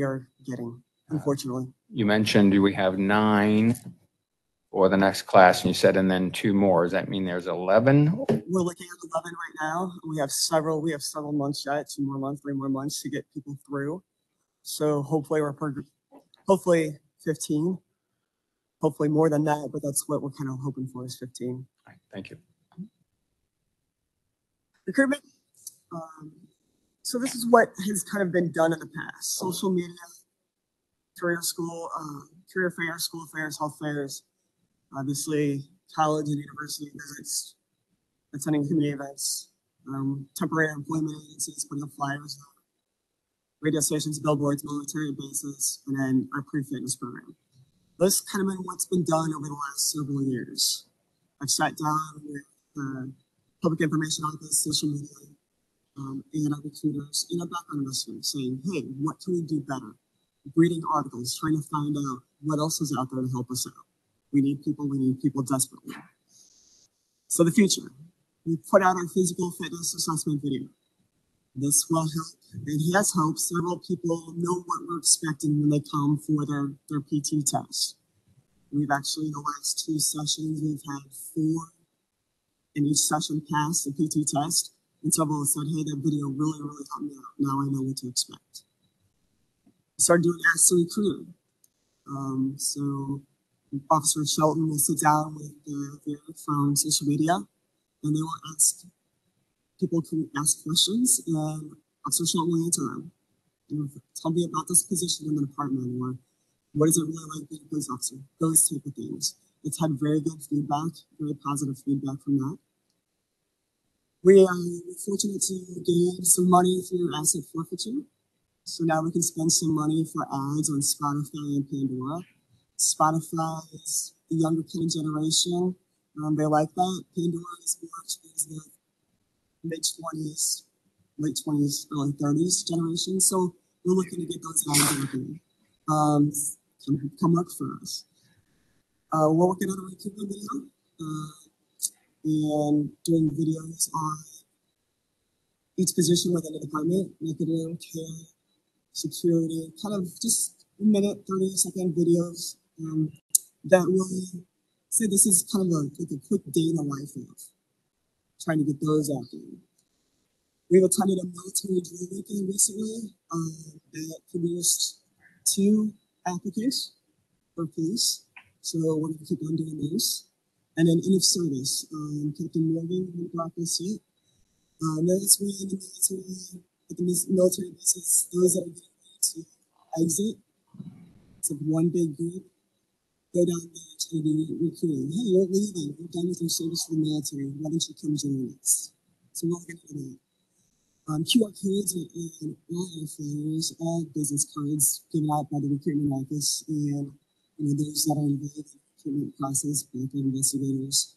are getting, unfortunately. You mentioned we have 9 for the next class, and you said, and then 2 more. Does that mean there's 11? We're looking at 11 right now. We have several months yet, 2 more months, 3 more months to get people through. So hopefully hopefully 15, hopefully more than that, but that's what we're kind of hoping for is 15. All right, thank you. Recruitment. So this is what has kind of been done in the past. Social media, career school, career fairs, school fairs, health fairs, obviously college and university visits, attending community events, temporary employment agencies, putting up flyers, radio stations, billboards, military bases, and then our pre-fitness program. That's kind of been what's been done over the last several years. I've sat down with the Public Information Office, social media, and our recruiters and our background investors saying, hey, what can we do better? Reading articles, trying to find out what else is out there to help us out. We need people desperately. So the future, we put out our physical fitness assessment video. This will help, and has helped several people know what we're expecting when they come for their PT test. We've actually, in the last 2 sessions, we've had 4 in each session pass the PT test. And several said, hey, that video really helped me out. Now I know what to expect. Started doing Ask the Recruiter. So Officer Shelton will sit down with the viewer from social media, and they will ask, people can ask questions, and Officer Shelton will answer them. And tell me about this position in the department, or what is it really like being a police officer? Those type of things. It's had very good feedback, very positive feedback from that. We are fortunate to gain some money through asset forfeiture. So now we can spend some money for ads on Spotify and Pandora. Spotify is the younger kind of generation. They like that. Pandora is more towards the mid-20s, late 20s, early 30s generation. So we're looking to get those ads out there. Come work for us. We're working on a recruitment video and doing videos on each position within the department, marketing, care, security, kind of just a minute, 30-second videos that will say this is kind of like a quick day in the life of trying to get those out there. We've attended a military drill weekend recently that produced 2 applicants for police. So we're going to keep on doing those. And then end of service, Captain Morgan who brought this yet. That's when the military, at the military bases, those that are getting ready to exit, it's like one big group, go down there to be recruiting. Hey, you're leaving, you're done with your service for the military, why don't you come join us? So we're going to do that. QR codes and all our flyers, all business cards given out by the recruitment office, and those that are involved in the recruitment process, background investigators,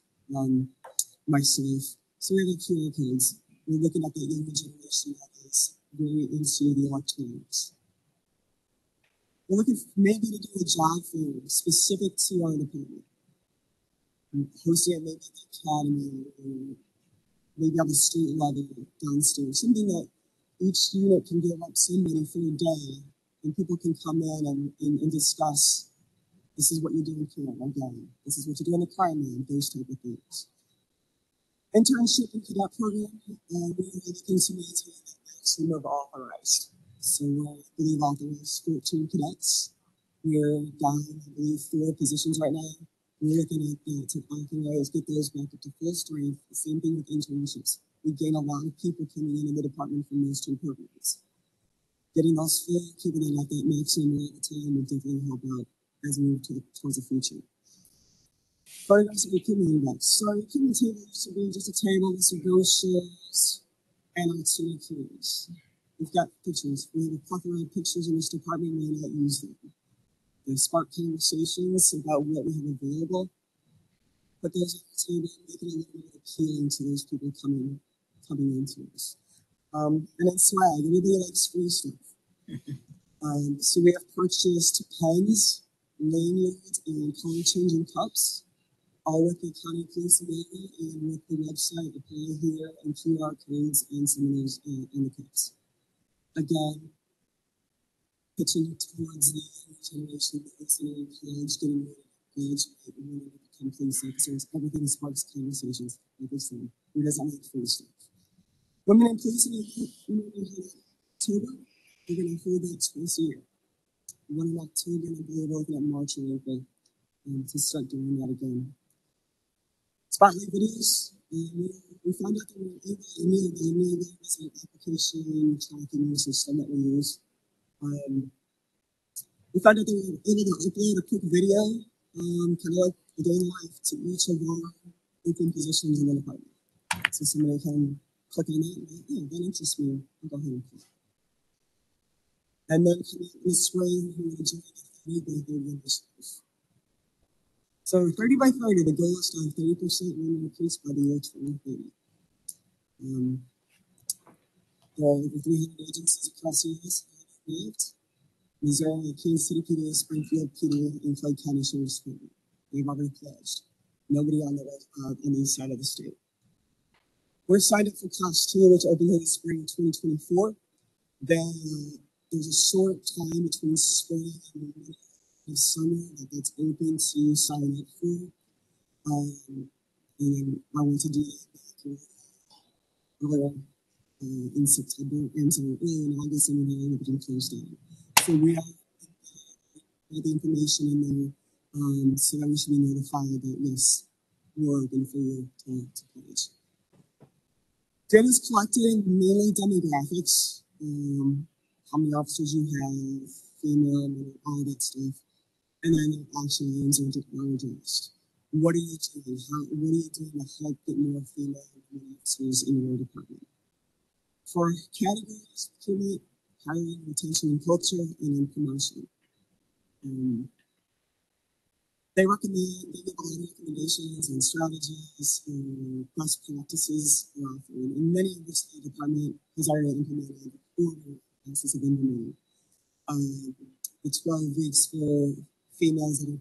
myself. So we have QR codes. We're looking at that younger generation that is very into the electronics. We're looking maybe to do a job fair specific to our department. Hosting it maybe at the academy, or maybe on the street level downstairs. Something that each unit can give up somebody for a day, and people can come in and discuss, this is what you do in care, again. This is what you do in the crime, those type of things. Internship and cadet program, we're looking to maintain that maximum of authorized. So I believe authorized 14 cadets. We're down, I believe, 4 positions right now. We're looking at that to authorize, get those back up to full strength. The same thing with internships. We gain a lot of people coming in the department from those 2 programs. Getting those full, keeping it at that maximum all the time will definitely help out as we move towards the future. Photographs of recruitment index. So our recruitment table used to be just a table with some brochures and our 2 recruiters. We've got pictures. We have a plethora of pictures in this department. We may not use them. They spark conversations about what we have available. But those on the table make it a little more appealing to those people coming into us. And then swag. Everybody likes free stuff. So we have purchased pens, lanyards, and color changing cups, all with the county police logo and with the website apply here and QR codes and some of those in the cups. Again, pitching towards the younger generation that's in college, getting ready to graduate and wanting to become police officers. Everything sparks conversations, like I said. Who doesn't like free stuff? Women in policing, October, we're going to hold that twice a year. One in October, and I believe we're looking at March or April to start doing that again. spotlight videos. We found out that there was an application tracking system that we use. We found out that we were able to upload a quick video, kind of like a day in life, to each of our open positions in the department. So somebody can click on that and go, oh, that interests me. I'll go ahead and click. And then come out in the spring, we're going to join the 30 by 30 initiative. So 30 by 30, the goal is to have 30% women increase by the year 2030. There are over 300 agencies across the U.S. involved. Missouri, Kansas City PD, Springfield PD, and Clay County Sheriff's Department. They've already pledged. Nobody on the east side of the state. We're signed up for Class 2, which opens in the spring of 2024. Then there's a short time between spring and summer that's open to sign up for. And then I want to do that earlier in September, and so early in August, and then everything closed down. So we have all the information in there, so that we should be notified that yes, we're open for you to pledge. Data is collected mainly demographics, how many officers you have, female, all that stuff, and then actions are addressed. What are you doing? What are you doing to help get more female officers in your department? For categories, recruitment, hiring, retention, and culture, and then promotion. They give a lot of recommendations and strategies and best practices are offered. And many of the state department has already implemented or process of implementing. The 12 weeks for females that are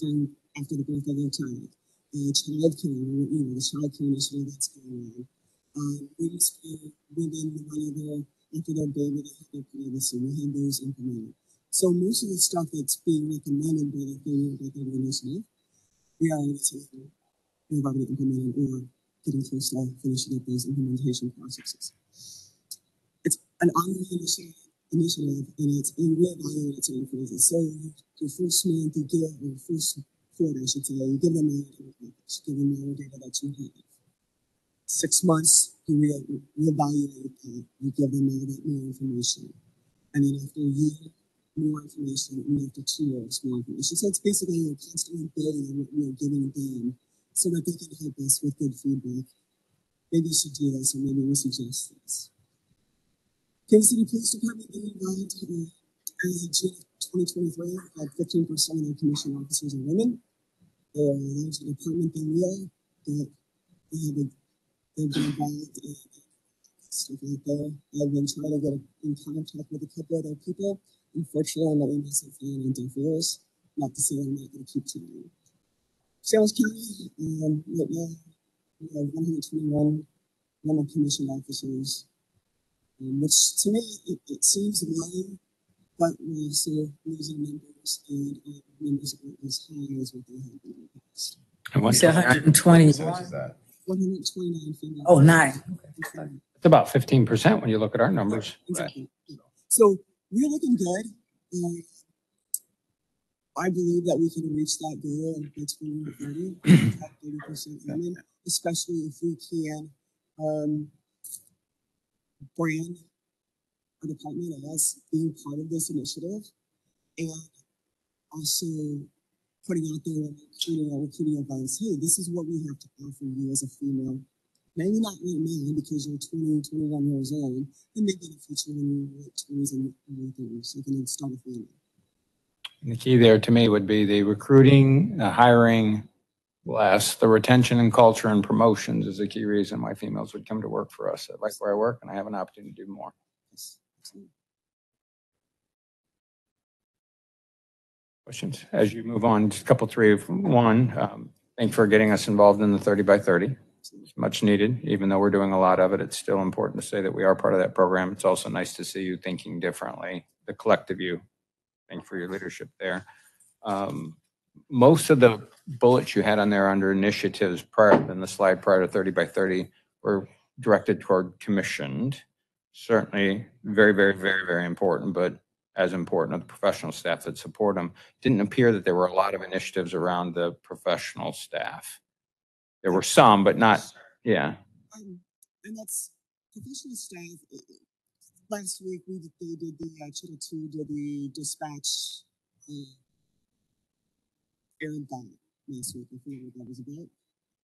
done after the birth of their child. Child care, the child care initiative that's going on. Women's care, women, after their baby, they have their privacy. We have those implemented. So most of the stuff that's being recommended by the 30 by 30 initiative, we've already implemented or getting close to finishing up those implementation processes. It's an ongoing initiative, and it's in reevaluating its own phases. So your first month, you give, or first quarter, I should say, you give them all the package, give them all the data that you have. 6 months, you reevaluate that, you give them all that new information. And then after a year, more information, and after 2 years, more information. So it's basically a constant building on what we're giving them so that they can help us with good feedback. Maybe you should do this, or maybe we suggest this. Kansas City Police Department, they involved as of June 2023, had 15% of their commissioned officers are women. They're a larger department than we are, but they've been involved in stuff like that. I've been trying to get in contact with a couple of their people. Unfortunately, my emails have fallen on deaf ears. Not to say I'm not going to keep trying. Sales County, right now, we have 121 women commissioned officers, which to me, it seems low, but we're also losing members, and members aren't as high as what they have been in the past. And what's You said 120. 129 females. Oh, 9. It's about 15% when you look at our numbers. Exactly. So we're looking good. I believe that we can reach that goal by 2030, have 30% women, especially if we can brand our department as being part of this initiative, and also putting out there and recruiting events. Hey, this is what we have to offer you as a female. Maybe not right now because you're 20, 21 years old, and maybe in the future when you're late 20s and early 30s, you can start a family. And the key there to me would be the recruiting, the hiring, last the retention and culture and promotions is a key reason why females would come to work for us. I like where I work and I have an opportunity to do more. Yes. Questions as you move on, just a couple, 3 of 1. Thanks for getting us involved in the 30 by 30. It's much needed. Even though we're doing a lot of it, it's still important to say that we are part of that program. It's also nice to see you thinking differently, the collective you. Thanks for your leadership there. Most of the bullets you had on there under initiatives prior than the slide prior to 30 by 30 were directed toward commissioned. Certainly very, very, very, very important, but as important are the professional staff that support them. Didn't appear that there were a lot of initiatives around the professional staff. There were some, but not, yeah. And that's professional staff. Last week, they did the, Channel 2 did the dispatch, Aaron Bond last week. I forget what that was about.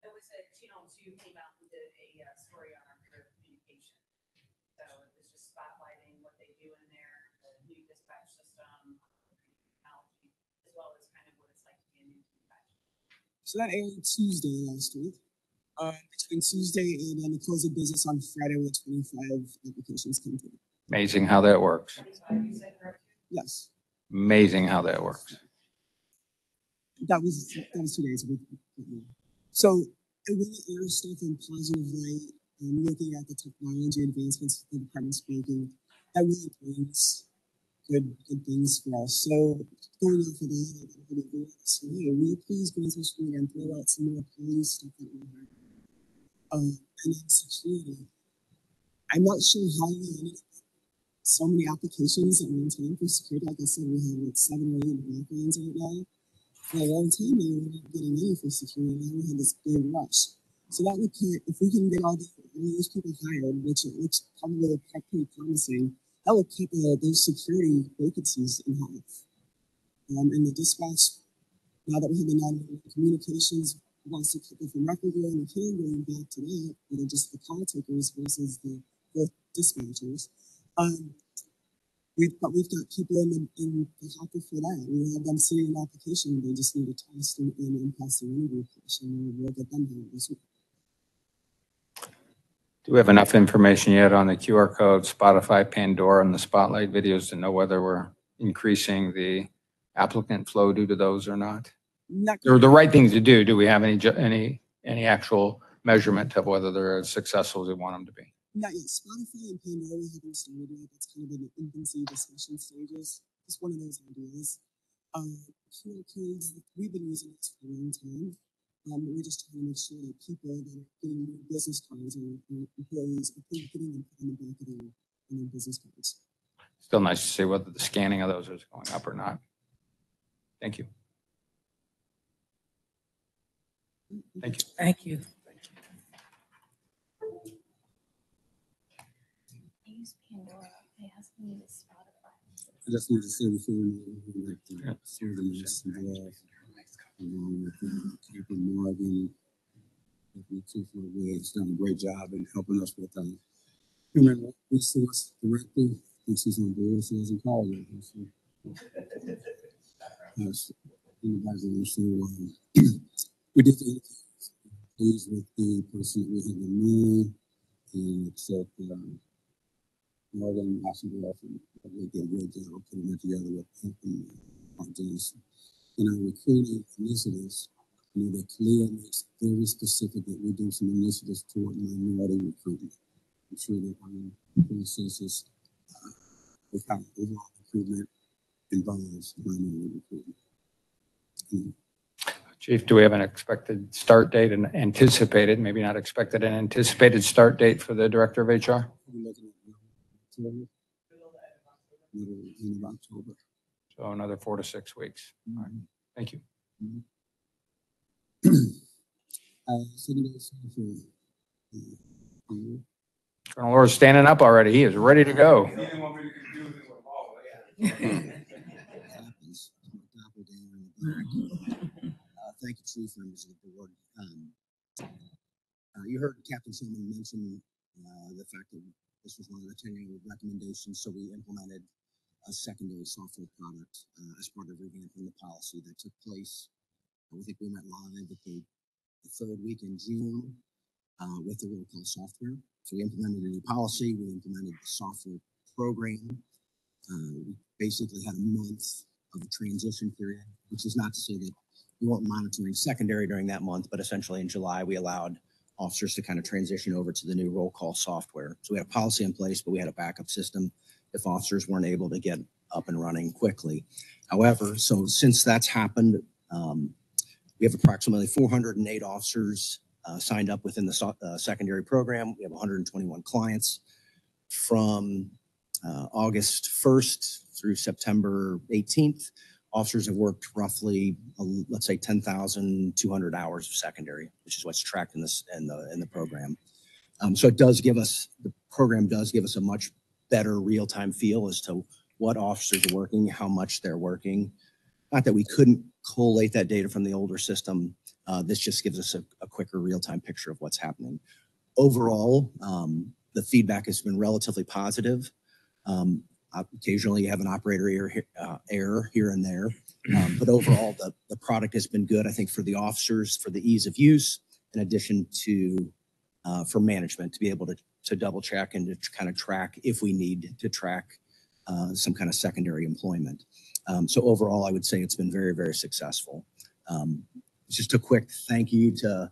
It was a Channel 2 came out and did a story on our career communication. So it was just spotlighting what they do in there, the new dispatch system, technology, as well as kind of what it's like to be a new dispatch. So that aired Tuesday last week. Between Tuesday and then the close of business on Friday, with 25 applications came through. Amazing how that works. 25, you said, correct? Yes, Amazing how that works. that was 2 days ago. So it really airs stuff in positive light, looking at the technology advancements the department's making. That really brings good things for us. So going off of that, will you please go into screen and throw out some more police stuff that we have? And then security. I'm not sure how we ended up with so many applications at one time for security. Like I said, we have like 7 or 8 backgrounds right now. For a long time, we were not getting any for security. Now we had this big rush. So that would put, if we can get all those people hired, which it looks probably pretty promising, that would keep those security vacancies in half. And the dispatch, now that we have the non-communications, wants to keep it from record going and can going back to that, and just the call takers versus the dispatchers. We've got people in the hopper for that. We have them sitting in application. They just need to test and pass the interview question, and we'll get them done this week. Do we have enough information yet on the QR code, Spotify, Pandora, and the Spotlight videos to know whether we're increasing the applicant flow due to those or not? They're the right things to do. Do we have any actual measurement of whether they're as successful as we want them to be? Not yet. Spotify and Pandora haven't started yet. That's kind of in the infancy discussion stages. Just one of those ideas. QR codes, we've been using this for a long time. We're just trying to make sure that people that are getting new business cards or employees are getting them on the back of their business cards. Still nice to see whether the scanning of those is going up or not. Thank you. Thank you. Thank you. Use Pandora. It has to use Spotify. I just need to say before we like to serve the mess along with Captain Morgan, has done a great job in helping us with human resource director. She's on board. She hasn't called yet. Anybody's understand we did the interviews with the person that we had in mind, and except Morgan Washington, they did a great job of putting it together with Mark Johnson. In our recruiting initiatives, that Khalil makes very specific that we do some initiatives toward minority recruitment. I'm sure that our processes with how overall recruitment involves minority recruitment. Chief, do we have an expected start date and anticipated, maybe not expected, an anticipated start date for the director of HR? We're looking at middle of October. So another 4 to 6 weeks. All right. Thank you. Colonel Orr's standing up already. He is ready to go. Thank you, Chief, members of the board. You heard Captain Shulman mention the fact that this was one of the 10-year recommendations, so we implemented a secondary software product as part of revamping the policy that took place. I think we went live at the 3rd week in June with the roll call software. So we implemented a new policy. We implemented the software program. We basically had a month of a transition period, which is not to say that we weren't monitoring secondary during that month, but essentially in July, we allowed officers to kind of transition over to the new roll call software. So we had a policy in place, but we had a backup system if officers weren't able to get up and running quickly. However, so since that's happened, we have approximately 408 officers signed up within the secondary program. We have 121 clients. From August 1st through September 18th, officers have worked roughly, let's say 10,200 hours of secondary, which is what's tracked in this, in the program. So it does give us, the program does give us a much better real-time feel as to what officers are working, how much they're working. Not that we couldn't collate that data from the older system. This just gives us a quicker real-time picture of what's happening. Overall, the feedback has been relatively positive. Occasionally you have an operator error here and there, but overall the product has been good, I think, for the officers, for the ease of use, in addition to for management to be able to double check and to kind of track if we need to track some kind of secondary employment. So overall, I would say it's been very, very successful. Just a quick thank you to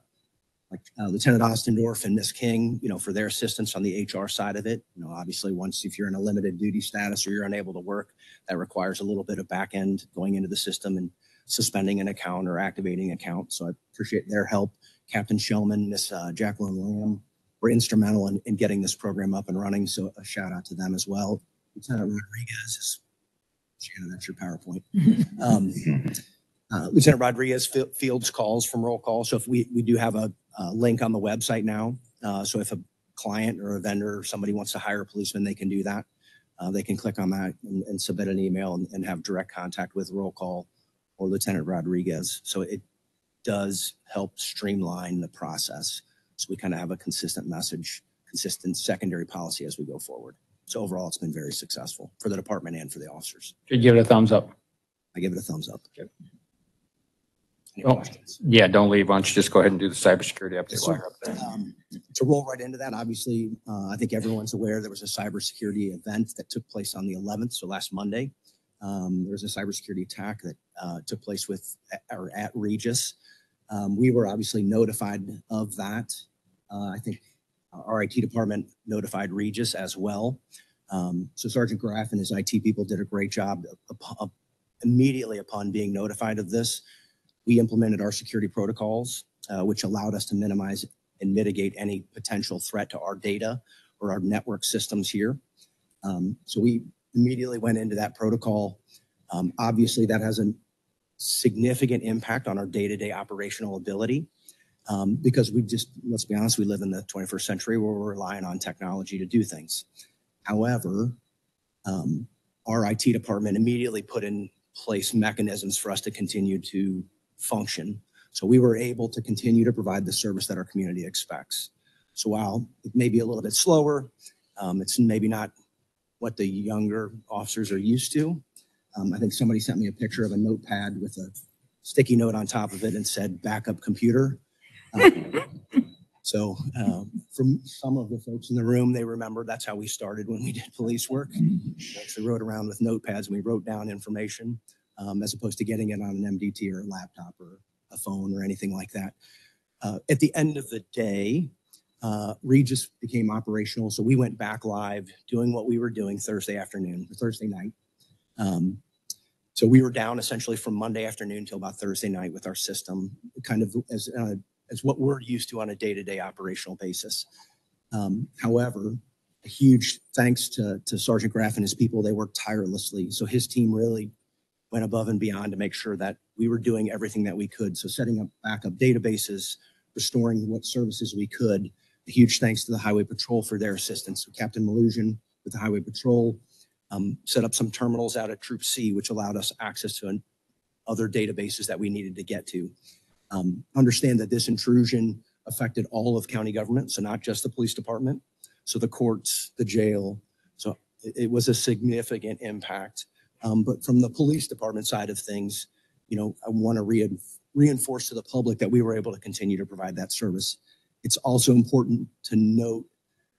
Lieutenant Ostendorf and Ms. King, for their assistance on the HR side of it. Obviously, if you're in a limited duty status or you're unable to work, that requires a little bit of back end going into the system and suspending an account or activating an account. So I appreciate their help. Captain Shellman, Miss Jacqueline Lamb were instrumental in getting this program up and running. So a shout out to them as well. Lieutenant Rodriguez, Shannon, that's your PowerPoint. Lieutenant Rodriguez fields calls from roll call. So if we do have a link on the website now. So if a client or a vendor or somebody wants to hire a policeman, they can do that. They can click on that and submit an email and have direct contact with roll call or Lieutenant Rodriguez. So it does help streamline the process. So we kind of have a consistent message, consistent secondary policy as we go forward. So overall, it's been very successful for the department and for the officers. Should give it a thumbs up. I give it a thumbs up. Okay. Any questions? Yeah, don't leave. Why don't you just go ahead and do the cybersecurity update So, while you're up there. to roll right into that, obviously, I think everyone's aware there was a cybersecurity event that took place on the 11th, so last Monday. There was a cybersecurity attack that took place at Regis. We were obviously notified of that. I think our IT department notified Regis as well. So Sergeant Graff and his IT people did a great job. Immediately upon being notified of this, we implemented our security protocols, which allowed us to minimize and mitigate any potential threat to our data or our network systems here. So we immediately went into that protocol. Obviously, that has a significant impact on our day-to-day operational ability because let's be honest, we live in the 21st century where we're relying on technology to do things. However, our IT department immediately put in place mechanisms for us to continue to function. So we were able to continue to provide the service that our community expects. So while it may be a little bit slower, it's maybe not what the younger officers are used to. I think somebody sent me a picture of a notepad with a sticky note on top of it and said backup computer. So from some of the folks in the room, they remember that's how we started when we did police work. We actually rode around with notepads and we wrote down information as opposed to getting it on an MDT or a laptop or a phone or anything like that. At the end of the day, Regis became operational. So we went back live doing what we were doing Thursday night. So we were down essentially from Monday afternoon till about Thursday night with our system, kind of as what we're used to on a day-to-day operational basis. However, a huge thanks to Sergeant Graff and his people. They worked tirelessly. So his team really went above and beyond to make sure that we were doing everything that we could. So setting up backup databases, restoring what services we could. A huge thanks to the Highway Patrol for their assistance. So Captain Malusian with the Highway Patrol set up some terminals out at Troop C, which allowed us access to other databases that we needed to get to. Understand that this intrusion affected all of county government, so not just the police department, so the courts, the jail. So it was a significant impact. But from the police department side of things, I want to reinforce to the public that we were able to continue to provide that service. It's also important to note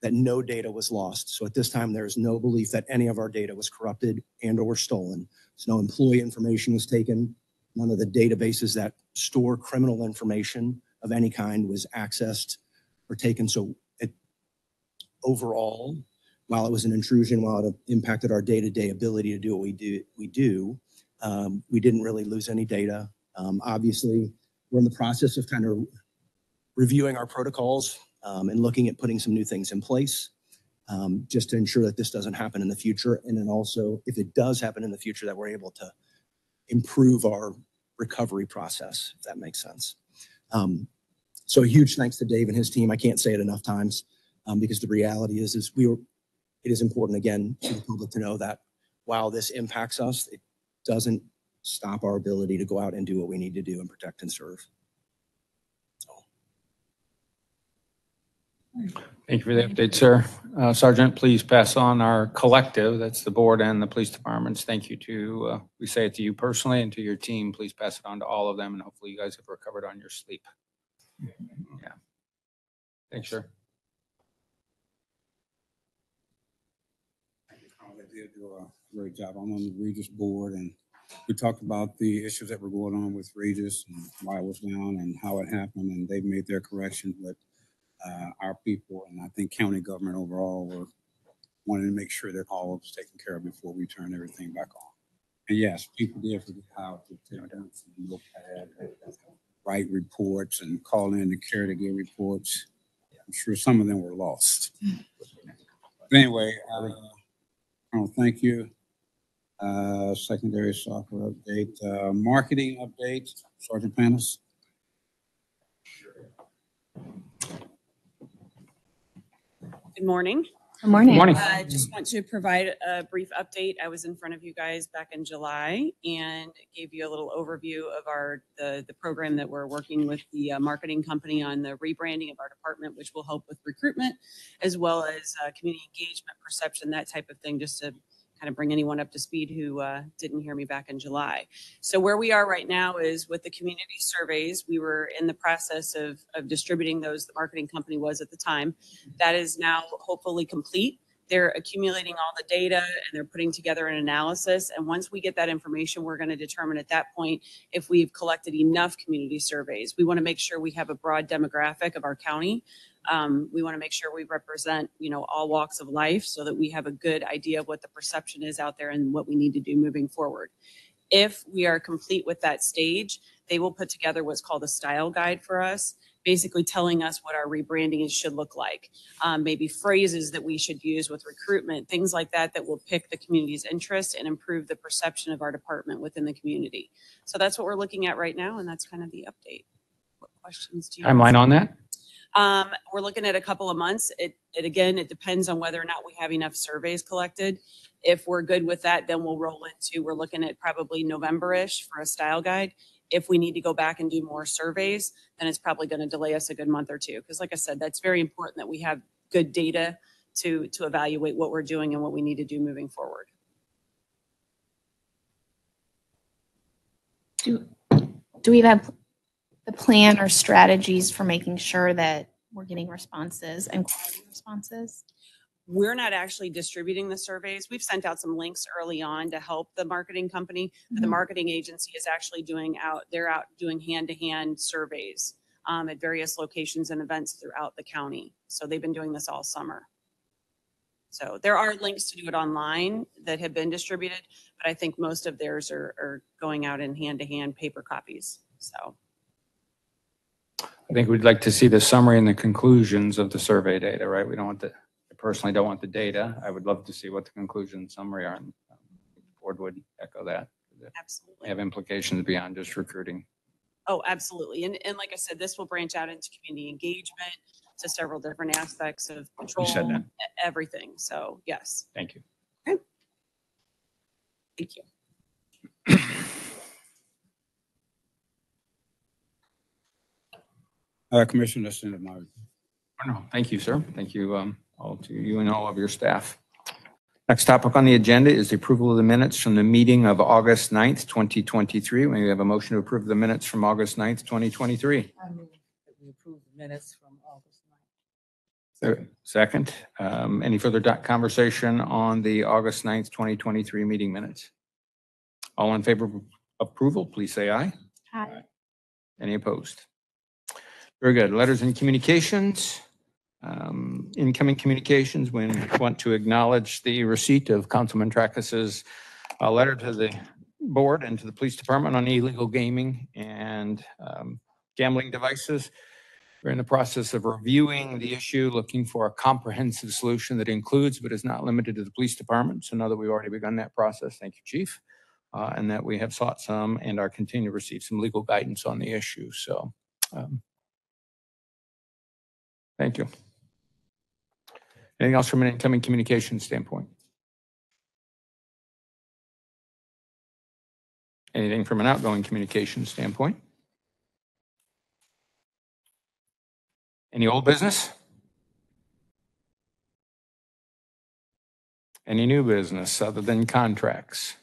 that no data was lost. So at this time, there is no belief that any of our data was corrupted and or stolen. So no employee information was taken. None of the databases that store criminal information of any kind was accessed or taken. So overall, while it was an intrusion, while it impacted our day-to-day ability to do what we do, we didn't really lose any data. Obviously, we're in the process of kind of reviewing our protocols and looking at putting some new things in place just to ensure that this doesn't happen in the future. And then also, if it does happen in the future, that we're able to improve our recovery process, if that makes sense. So a huge thanks to Dave and his team. I can't say it enough times because the reality is it is important again to the public to know that while this impacts us, it doesn't stop our ability to go out and do what we need to do and protect and serve. Thank you for the update, sir. Sergeant, please pass on our collective, that's the board and the police departments. Thank you to, we say it to you personally and to your team. Please pass it on to all of them, and hopefully you guys have recovered on your sleep. Yeah. Thanks, sir. They did do a great job. I'm on the Regis board, and we talked about the issues that were going on with Regis and why it was down and how it happened, and they've made their corrections. But our people, and I think county government overall, were wanting to make sure that all was taken care of before we turn everything back on. And yes, people did forget how to take down some notepad, write reports, and call in the care to get reports. I'm sure some of them were lost. But anyway, thank you. Secondary soccer update, marketing update, Sergeant Panis. Good morning. Good morning. Good morning. I just want to provide a brief update. I was in front of you guys back in July and gave you a little overview of the program that we're working with the marketing company on, the rebranding of our department, which will help with recruitment as well as community engagement, perception, that type of thing, just to kind of bring anyone up to speed who didn't hear me back in July. So where we are right now is with the community surveys. We were in the process of distributing those. The marketing company was at the time. That is now hopefully complete. They're accumulating all the data and they're putting together an analysis. And once we get that information, we're going to determine at that point if we've collected enough community surveys. We want to make sure we have a broad demographic of our county. We want to make sure we represent, all walks of life so that we have a good idea of what the perception is out there and what we need to do moving forward. If we are complete with that stage, they will put together what's called a style guide for us, basically telling us what our rebranding should look like. Maybe phrases that we should use with recruitment, things like that, that will pick the community's interest and improve the perception of our department within the community. So that's what we're looking at right now, and that's kind of the update. What questions do you have? Timeline on that? We're looking at a couple of months. It depends on whether or not we have enough surveys collected. If we're good with that, then we'll roll into, we're looking at probably November-ish for a style guide. If we need to go back and do more surveys, then it's probably going to delay us a good month or two. Because like I said, that's very important that we have good data to evaluate what we're doing and what we need to do moving forward. Do we have the plan or strategies for making sure that we're getting responses and quality responses? We're not actually distributing the surveys. We've sent out some links early on to help the marketing company. But the marketing agency is actually they're out doing hand-to-hand surveys at various locations and events throughout the county. So they've been doing this all summer. So there are links to do it online that have been distributed, but I think most of theirs are going out in hand-to-hand paper copies. So I think we'd like to see the summary and the conclusions of the survey data, right? I personally don't want the data. I would love to see what the conclusion and summary are. And the board would echo that. Absolutely. Have implications beyond just recruiting. Oh, absolutely. And like I said, this will branch out into community engagement, to several different aspects of control, You said that. everything. So yes. Thank you. Okay. Thank you. Commissioner, that's the end of my. No, thank you, sir. Thank you all to you and all of your staff. Next topic on the agenda is the approval of the minutes from the meeting of August 9th, 2023. May we have a motion to approve the minutes from August 9th, 2023? I move that we approve the minutes from August 9th. Second, any further conversation on the August 9th, 2023 meeting minutes? All in favor of approval, please say aye. Aye. Any opposed? Very good. Letters and communications. Incoming communications, we want to acknowledge the receipt of Councilman Trackas's letter to the board and to the police department on illegal gaming and gambling devices. We're in the process of reviewing the issue, looking for a comprehensive solution that includes but is not limited to the police department. So now that we've already begun that process, thank you, Chief. and that we have sought some and are continuing to receive some legal guidance on the issue. So, thank you. Anything else from an incoming communication standpoint? Anything from an outgoing communication standpoint? Any old business? Any new business other than contracts?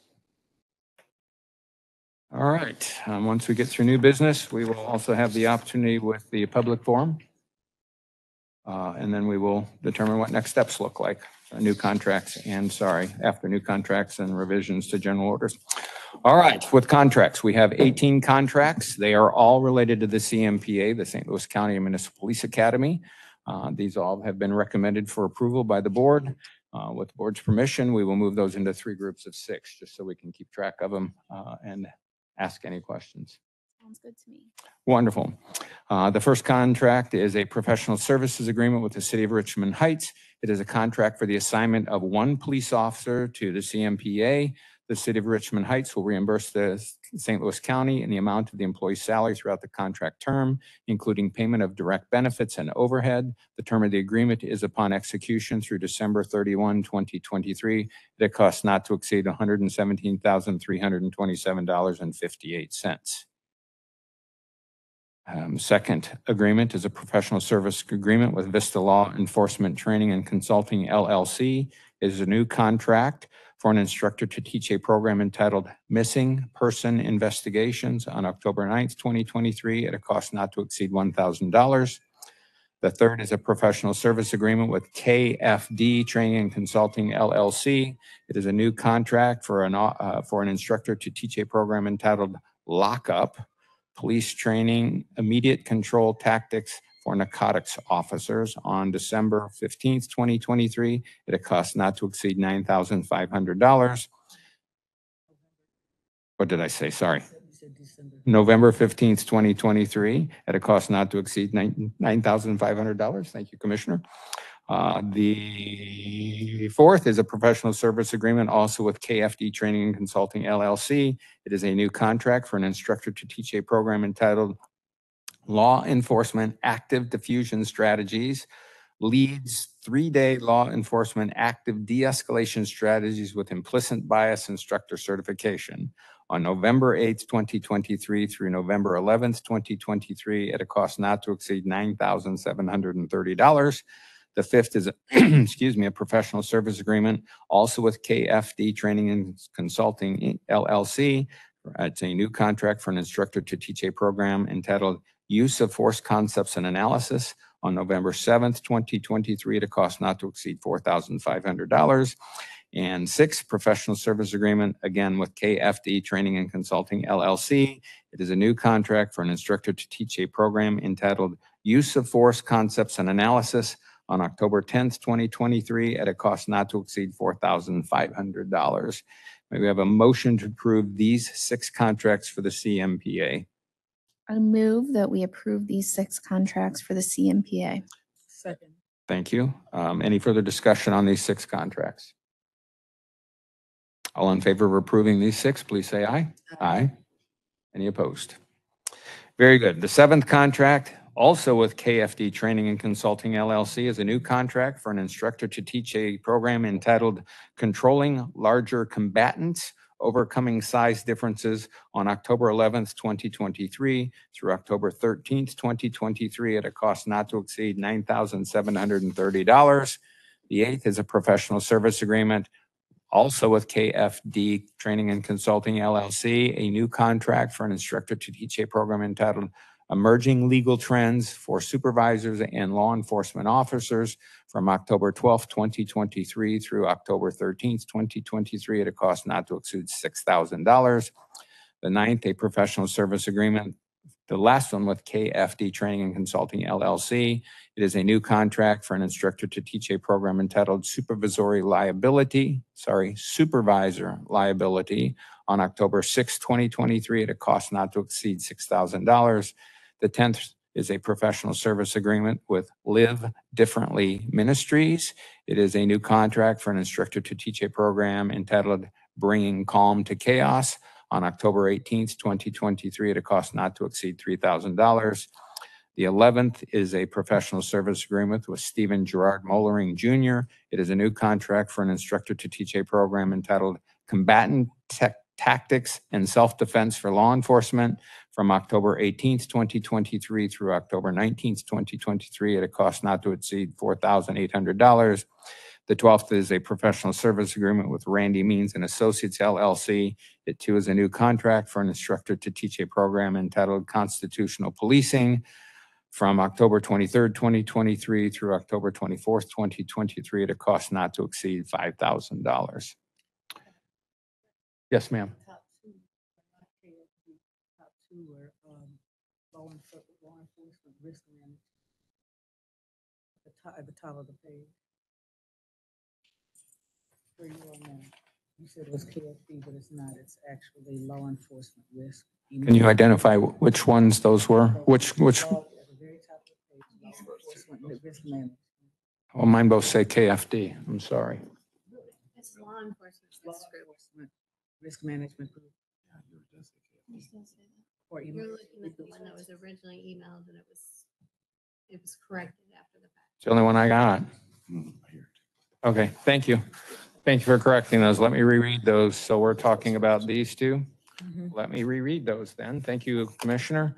All right. Once we get through new business, we will also have the opportunity with the public forum. And then we will determine what next steps look like, new contracts after new contracts and revisions to general orders. All right, with contracts, we have 18 contracts. They are all related to the CMPA, the St. Louis County Municipal Police Academy. These all have been recommended for approval by the board. With the board's permission, we will move those into 3 groups of 6, just so we can keep track of them and ask any questions. Sounds good to me. Wonderful. The first contract is a professional services agreement with the City of Richmond Heights. It is a contract for the assignment of 1 police officer to the CMPA. The City of Richmond Heights will reimburse the St. Louis County in the amount of the employee's salary throughout the contract term, including payment of direct benefits and overhead. The term of the agreement is upon execution through December 31, 2023. At a cost not to exceed $117,327.58. Second agreement is a professional service agreement with Vista Law Enforcement Training and Consulting, LLC. It is a new contract for an instructor to teach a program entitled Missing Person Investigations on October 9th, 2023 at a cost not to exceed $1,000. The third is a professional service agreement with KFD Training and Consulting, LLC. It is a new contract for an instructor to teach a program entitled Lockup, Police Training, Immediate Control Tactics for Narcotics Officers on December 15th, 2023 at a cost not to exceed $9,500. What did I say? Sorry. November 15th, 2023 at a cost not to exceed $9,500. Thank you, Commissioner. The fourth is a professional service agreement also with KFD Training and Consulting, LLC. It is a new contract for an instructor to teach a program entitled Law Enforcement Active Diffusion Strategies, leads 3-day law enforcement active de-escalation strategies with implicit bias instructor certification on November 8th, 2023 through November 11th, 2023 at a cost not to exceed $9,730. The fifth is, a professional service agreement also with KFD Training and Consulting, LLC. It's a new contract for an instructor to teach a program entitled Use of Force Concepts and Analysis on November 7th, 2023 at a cost not to exceed $4,500. And sixth, professional service agreement, again with KFD Training and Consulting, LLC. It is a new contract for an instructor to teach a program entitled Use of Force Concepts and Analysis on October 10th, 2023 at a cost not to exceed $4,500. May we have a motion to approve these 6 contracts for the CMPA? I move that we approve these 6 contracts for the CMPA. Second. Thank you. Any further discussion on these 6 contracts? All in favor of approving these 6, please say aye. Aye. Any opposed? Very good. The 7th contract, also with KFD Training and Consulting, LLC, is a new contract for an instructor to teach a program entitled Controlling Larger Combatants, Overcoming Size Differences on October 11th, 2023 through October 13th, 2023 at a cost not to exceed $9,730. The 8th is a professional service agreement also with KFD Training and Consulting, LLC, a new contract for an instructor to teach a program entitled Emerging Legal Trends for Supervisors and Law Enforcement Officers from October 12th, 2023 through October 13th, 2023 at a cost not to exceed $6,000. The 9th, a professional service agreement, the last one with KFD Training and Consulting, LLC. It is a new contract for an instructor to teach a program entitled Supervisor Liability on October 6, 2023 at a cost not to exceed $6,000. The 10th is a professional service agreement with Live Differently Ministries. It is a new contract for an instructor to teach a program entitled Bringing Calm to Chaos on October 18th, 2023 at a cost not to exceed $3,000. The 11th is a professional service agreement with Stephen Gerard Mollering Jr. It is a new contract for an instructor to teach a program entitled Combatant Tactics and Self-Defense for Law Enforcement from October 18th, 2023 through October 19th, 2023 at a cost not to exceed $4,800. The 12th is a professional service agreement with Randy Means and Associates LLC. It too is a new contract for an instructor to teach a program entitled Constitutional Policing from October 23rd, 2023 through October 24th, 2023 at a cost not to exceed $5,000. Yes, ma'am. Top two, not KFC, top two were law enforcement risk management. At the top of the page. Where you are now. You said it was KFC, but it's not. It's actually law enforcement risk. Can you identify which ones those were? Which? At the very top of the page, law enforcement risk management. Oh, mine both say KFD. I'm sorry. It's law enforcement. Law enforcement risk management group. Or You're looking at the one that was originally emailed and it was corrected after the fact. It's the only one I got. Okay, thank you. Thank you for correcting those. Let me reread those. So we're talking about these two. Let me reread those then. Thank you, Commissioner.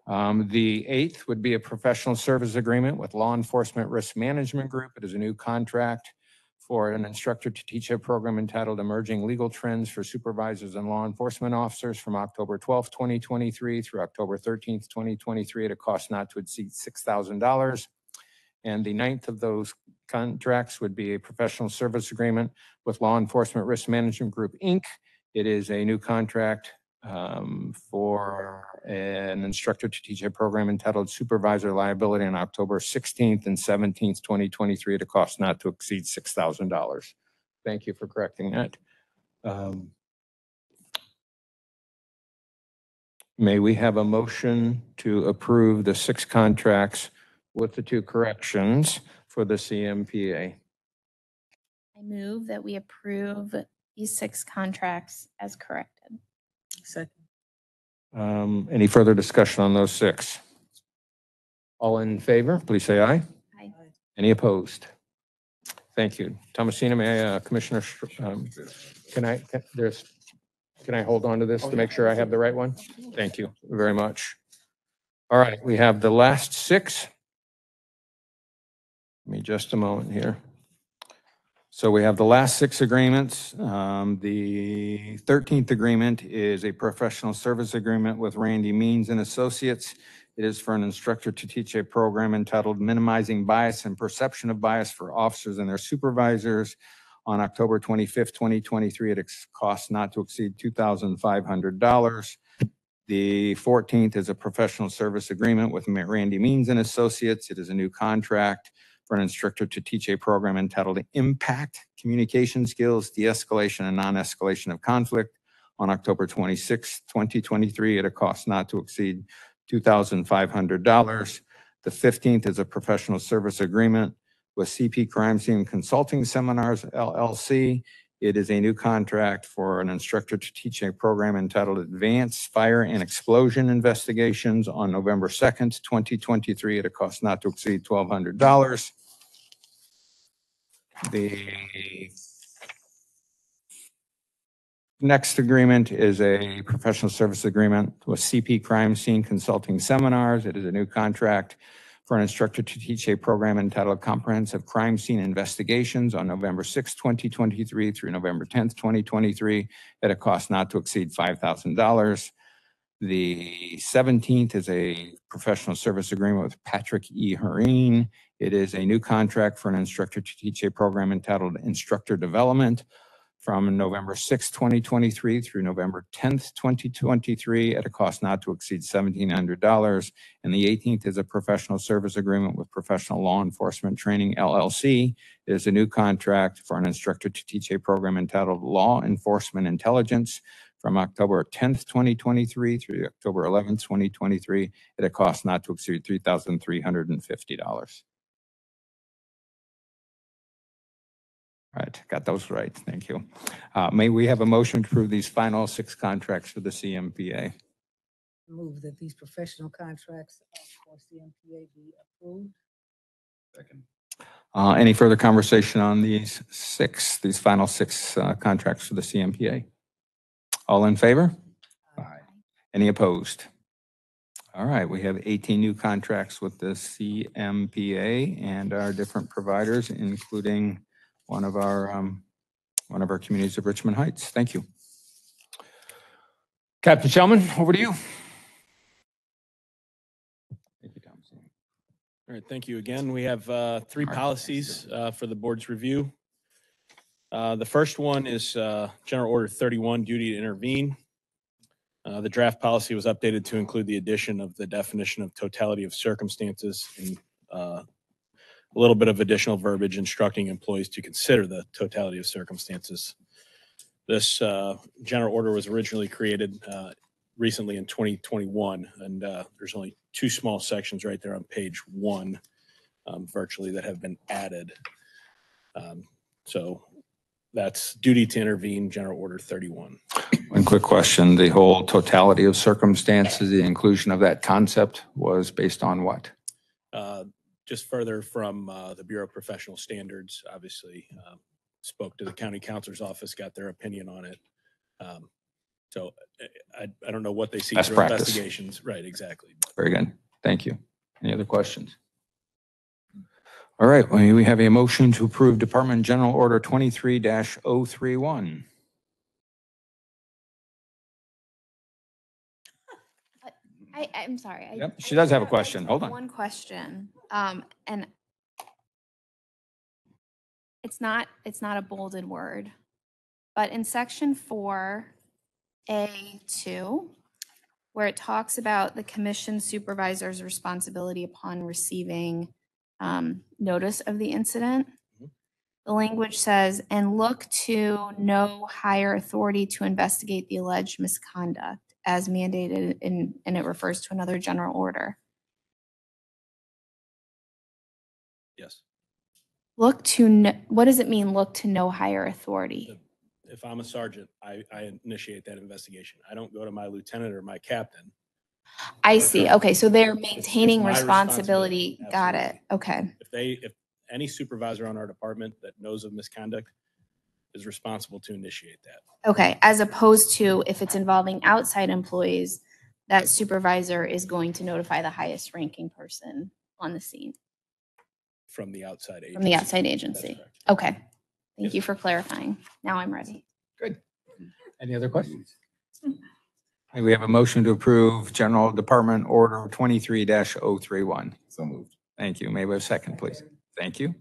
The 8th would be a professional service agreement with Law Enforcement Risk Management Group. It is a new contract for an instructor to teach a program entitled Emerging Legal Trends for Supervisors and Law Enforcement Officers from October 12th, 2023 through October 13th, 2023 at a cost not to exceed $6,000. And the 9th of those contracts would be a professional service agreement with Law Enforcement Risk Management Group, Inc. It is a new contract for an instructor to teach a program entitled Supervisor Liability on October 16th and 17th, 2023 at a cost not to exceed $6,000. Thank you for correcting that. May we have a motion to approve the 6 contracts with the 2 corrections for the CMPA? I move that we approve these 6 contracts as corrected. Second. Any further discussion on those 6? All in favor, please say aye. Aye. Any opposed? Thank you. Thomasina, may I, Commissioner, can I hold on to this to make sure I have the right one? Thank you very much. All right, we have the last 6. Give me just a moment here. So we have the last 6 agreements. The 13th agreement is a professional service agreement with Randy Means and Associates. It is for an instructor to teach a program entitled Minimizing Bias and Perception of Bias for Officers and Their Supervisors on October 25th, 2023 at a cost not to exceed $2,500. The 14th is a professional service agreement with Randy Means and Associates. It is a new contract for an instructor to teach a program entitled Impact Communication Skills, De-escalation and Non-escalation of Conflict on October 26, 2023 at a cost not to exceed $2,500. The 15th is a professional service agreement with CP Crime Scene Consulting Seminars, LLC. It is a new contract for an instructor to teach a program entitled Advanced Fire and Explosion Investigations on November 2nd, 2023 at a cost not to exceed $1,200. The next agreement is a professional service agreement with CP Crime Scene Consulting Seminars. It is a new contract for an instructor to teach a program entitled Comprehensive Crime Scene Investigations on November 6, 2023 through November 10th, 2023 at a cost not to exceed $5,000. The 17th is a professional service agreement with Patrick E. Hareen. It is a new contract for an instructor to teach a program entitled Instructor Development from November 6, 2023 through November 10th, 2023 at a cost not to exceed $1,700. And the 18th is a professional service agreement with Professional Law Enforcement Training, LLC. It is a new contract for an instructor to teach a program entitled Law Enforcement Intelligence from October 10th, 2023 through October 11th, 2023 at a cost not to exceed $3,350. Right, got those right. Thank you. May we have a motion to approve these final 6 contracts for the CMPA? Move that these professional contracts for CMPA be approved. Second. Any further conversation on these final 6 contracts for the CMPA? All in favor? Aye. Any opposed? All right, we have 18 new contracts with the CMPA and our different providers, including one of our communities of Richmond Heights. Thank you. Captain Shellman, over to you. Thank you, Thompson. All right, thank you again. We have 3 policies for the board's review. The first one is General Order 31, duty to intervene. The draft policy was updated to include the addition of the definition of totality of circumstances and a little bit of additional verbiage instructing employees to consider the totality of circumstances. This general order was originally created recently in 2021, and there's only 2 small sections right there on page 1 virtually that have been added. So that's duty to intervene, General Order 31. One quick question. The whole totality of circumstances, the inclusion of that concept was based on what? Just further from the Bureau of Professional Standards, obviously spoke to the county counselor's office, got their opinion on it. So I don't know what they see Best through practice. investigations. Right, exactly. Very good. Thank you. Any other questions? All right, we have a motion to approve Department General Order 23-031. I'm sorry. Yep, she does have a question. Hold on. One question, and it's not a bolded word, but in section 4A2, where it talks about the commission supervisor's responsibility upon receiving notice of the incident, the language says, and look to no higher authority to investigate the alleged misconduct as mandated in, and it refers to another general order. Yes. Look to, what does it mean, look to no higher authority? If I'm a sergeant, I initiate that investigation. I don't go to my lieutenant or my captain. I see. Okay, so they're maintaining my responsibility. responsibility. Got it. Absolutely. Okay. If any supervisor on our department that knows of misconduct is responsible to initiate that. Okay, as opposed to if it's involving outside employees, that supervisor is going to notify the highest ranking person on the scene From the outside agency. from the outside That's agency. correct. Okay. Thank Yes. you for clarifying. Now I'm ready. Good. Any other questions? We have a motion to approve General Department Order 23-031. So moved. Thank you. May we have a second, please? Thank you.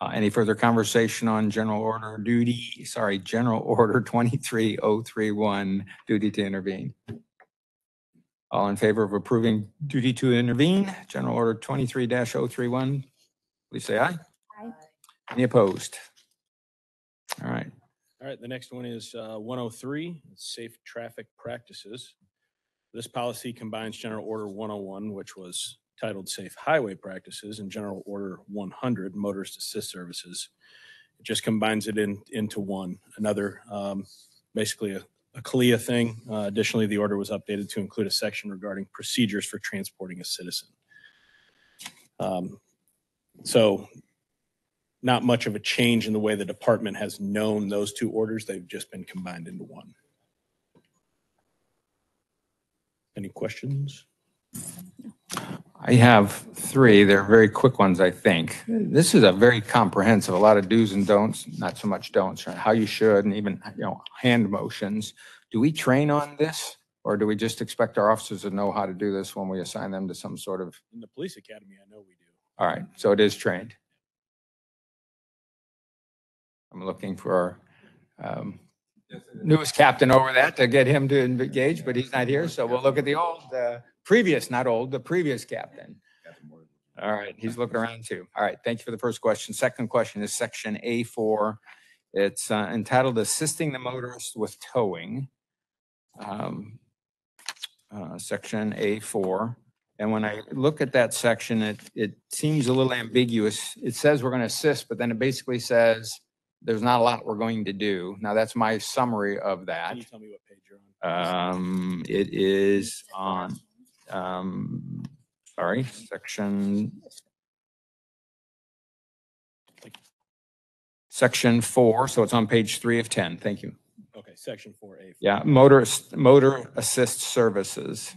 Any further conversation on General Order 23-031, duty to intervene? All in favor of approving duty to intervene, General Order 23-031, please say aye. Aye. Any opposed? All right. All right, the next one is 103, safe traffic practices. This policy combines General Order 101, which was titled Safe Highway Practices, and General Order 100, Motorist Assist Services. It just combines it into one, another, basically a CALIA thing. Additionally, the order was updated to include a section regarding procedures for transporting a citizen. So not much of a change in the way the department has known those 2 orders. They've just been combined into one. Any questions? I have 3. They're very quick ones, I think. This is a very comprehensive, a lot of do's and don'ts, not so much don'ts, right? How you should, and even, hand motions. Do we train on this, or do we just expect our officers to know how to do this when we assign them to some sort of? In the police academy, I know we do. All right, so it is trained. I'm looking for our newest captain over that to get him to engage, but he's not here, so we'll look at the old, the previous captain. All right, he's looking around too. All right, thank you for the first question. Second question is section A4. It's entitled Assisting the Motorist with Towing. Section A4. And when I look at that section, it seems a little ambiguous. It says we're going to assist, but then it basically says there's not a lot we're going to do. Now, that's my summary of that. Can you tell me what page you're on? It is on, sorry, section 4, so it's on page 3 of 10. Thank you. Okay, section 4A. Yeah, motor assist services.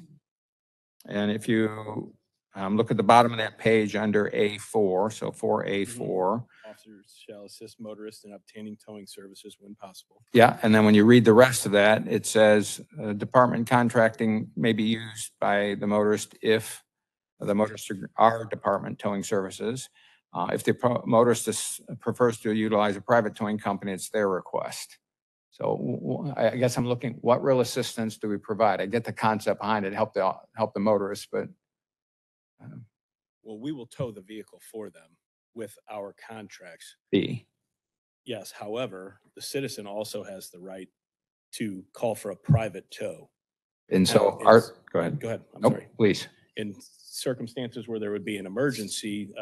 And if you look at the bottom of that page under A4, so 4A4. Officers shall assist motorists in obtaining towing services when possible. Yeah, and then when you read the rest of that, it says department contracting may be used by the motorist if the motorists are department towing services. If the motorist prefers to utilize a private towing company, it's their request. So I guess I'm looking, what real assistance do we provide? I get the concept behind it, help the motorists, but. Well, we will tow the vehicle for them with our contracts. B. Yes, however, the citizen also has the right to call for a private tow. And so Now, it's- go ahead. Go ahead, I'm Nope, sorry. please. In circumstances where there would be an emergency,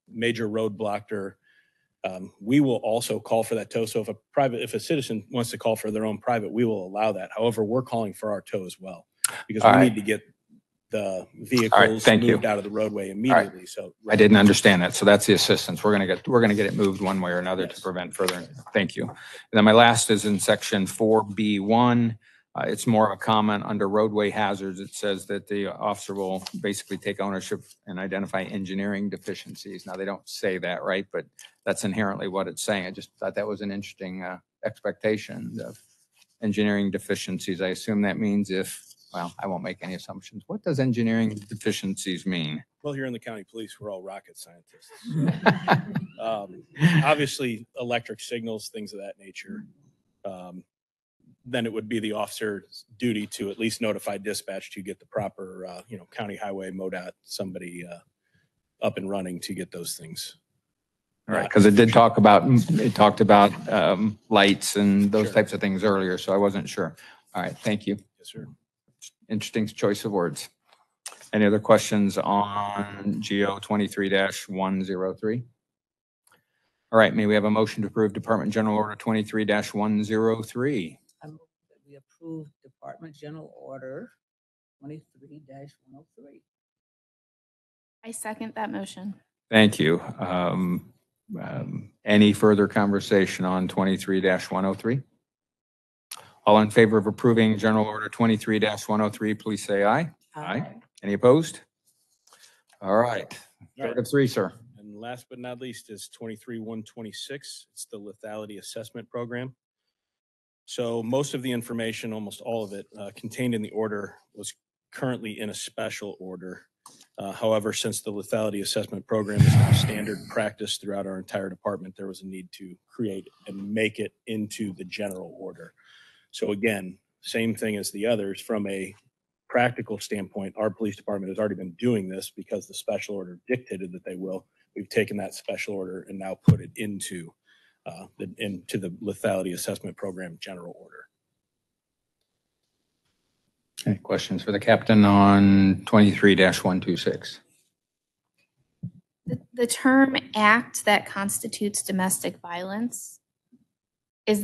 major roadblock or we will also call for that tow. So if a citizen wants to call for their own private, we will allow that. However, we're calling for our tow as well because All we right. need to get the vehicles thank you. moved out of the roadway immediately. So I didn't understand that. So that's the assistance. We're gonna get it moved one way or another to prevent further. Thank you. And then my last is in section 4B1. It's more of a comment under roadway hazards. It says that the officer will basically take ownership and identify engineering deficiencies. Now, they don't say that, right? But that's inherently what it's saying. I just thought that was an interesting expectation of engineering deficiencies. I assume that means well, I won't make any assumptions. What does engineering deficiencies mean? Well, here in the county police, we're all rocket scientists. Obviously, electric signals, things of that nature. Then it would be the officer's duty to at least notify dispatch to get the proper, county highway, MoDOT, somebody up and running to get those things. All right, because it talked about lights and those Sure. types of things earlier, so I wasn't sure. All right, thank you. Yes, sir. Interesting choice of words. Any other questions on GO 23-103? All right, may we have a motion to approve Department General Order 23-103? I move that we approve Department General Order 23-103. I second that motion. Thank you. Any further conversation on 23-103? All in favor of approving General Order 23-103, please say aye. Aye. Any opposed? All right. All right. Third of three, sir. And last but not least is 23-126. It's the lethality assessment program. So most of the information, almost all of it, contained in the order was currently in a special order. However, since the lethality assessment program is now standard practice throughout our entire department, there was a need to create and make it into the general order. So again, same thing as the others. From a practical standpoint, our police department has already been doing this because the special order dictated that they will. We've taken that special order and now put it into the lethality assessment program general order. Any questions for the captain on 23-126? The term act that constitutes domestic violence, is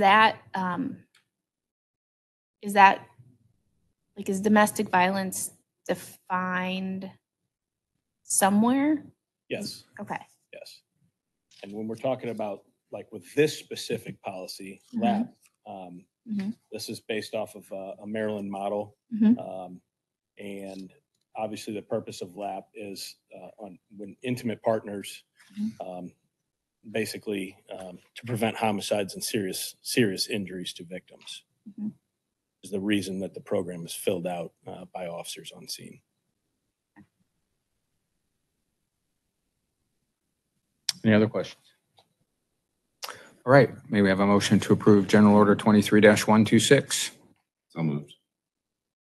domestic violence defined somewhere? Yes. Okay. Yes. And when we're talking about, like with this specific policy, Mhm. LAP, Mhm. this is based off of a Maryland model. Mhm. And obviously the purpose of LAP is when intimate partners, basically to prevent homicides and serious injuries to victims. Mhm. Is the reason that the program is filled out by officers on scene. Any other questions? All right, may we have a motion to approve General Order 23-126? So moved.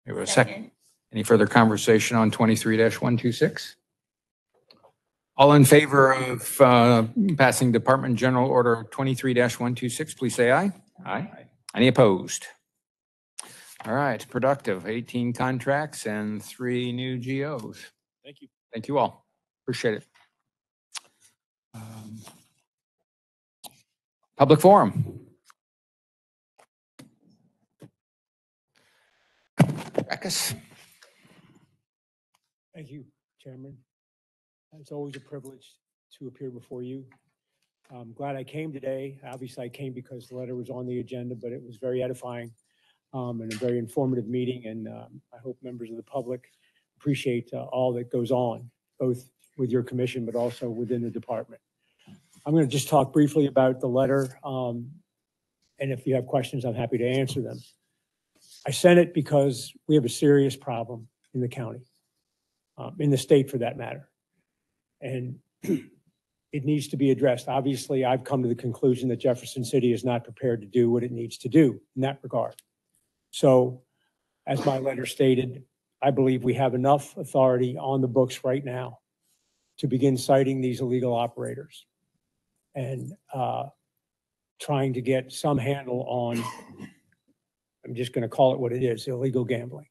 May we have a second? Any further conversation on 23-126? All in favor of passing Department General Order 23-126, please say aye. Aye. Any opposed? All right, productive. 18 contracts and 3 new GOs. Thank you. Thank you all. Appreciate it. Public forum. Backus. Thank you, Chairman. It's always a privilege to appear before you. I'm glad I came today. Obviously, I came because the letter was on the agenda, but it was very edifying and a very informative meeting. And I hope members of the public appreciate all that goes on, both with your commission, but also within the department. I'm going to just talk briefly about the letter. And if you have questions, I'm happy to answer them. I sent it because we have a serious problem in the county, in the state for that matter. And it needs to be addressed. Obviously, I've come to the conclusion that Jefferson City is not prepared to do what it needs to do in that regard. So, as my letter stated, I believe we have enough authority on the books right now to begin citing these illegal operators and trying to get some handle on, I'm just going to call it what it is, illegal gambling.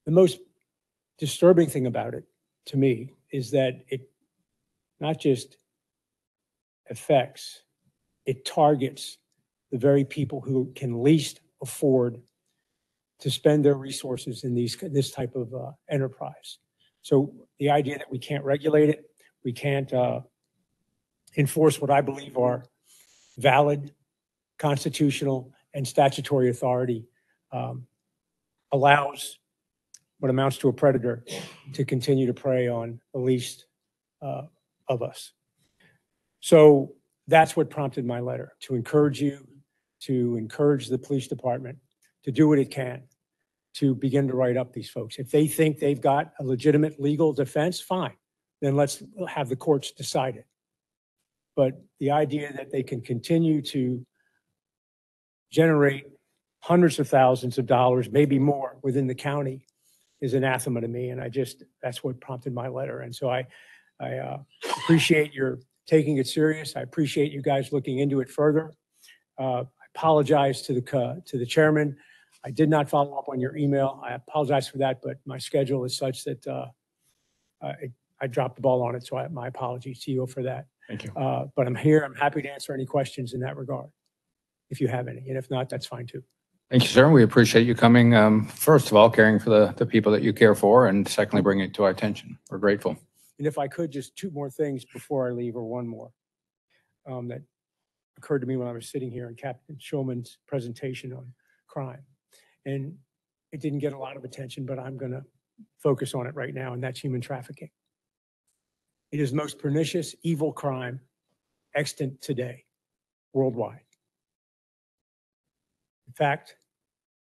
The most disturbing thing about it, to me, is that it not just affects, it targets the very people who can least afford to spend their resources in this type of enterprise. So the idea that we can't regulate it, we can't enforce what I believe are valid constitutional and statutory authority allows what amounts to a predator to continue to prey on the least of us. So that's what prompted my letter, to encourage you, to encourage the police department to do what it can to begin to write up these folks. If they think they've got a legitimate legal defense, fine, then let's have the courts decide it. But the idea that they can continue to generate hundreds of thousands of dollars, maybe more, within the county is anathema to me. And that's what prompted my letter. And so I appreciate your taking it serious. I appreciate you guys looking into it further. I apologize to the chairman. I did not follow up on your email. I apologize for that, but my schedule is such that I dropped the ball on it. So my apologies to you for that. Thank you. But I'm here. I'm happy to answer any questions in that regard, if you have any. And if not, that's fine too. Thank you, sir. We appreciate you coming, first of all, caring for the people that you care for, and secondly, bringing it to our attention. We're grateful. And if I could, just two more things before I leave, or one more, that occurred to me when I was sitting here in Captain Shulman's presentation on crime. And it didn't get a lot of attention, but I'm going to focus on it right now, and that's human trafficking. It is the most pernicious, evil crime extant today, worldwide. In fact,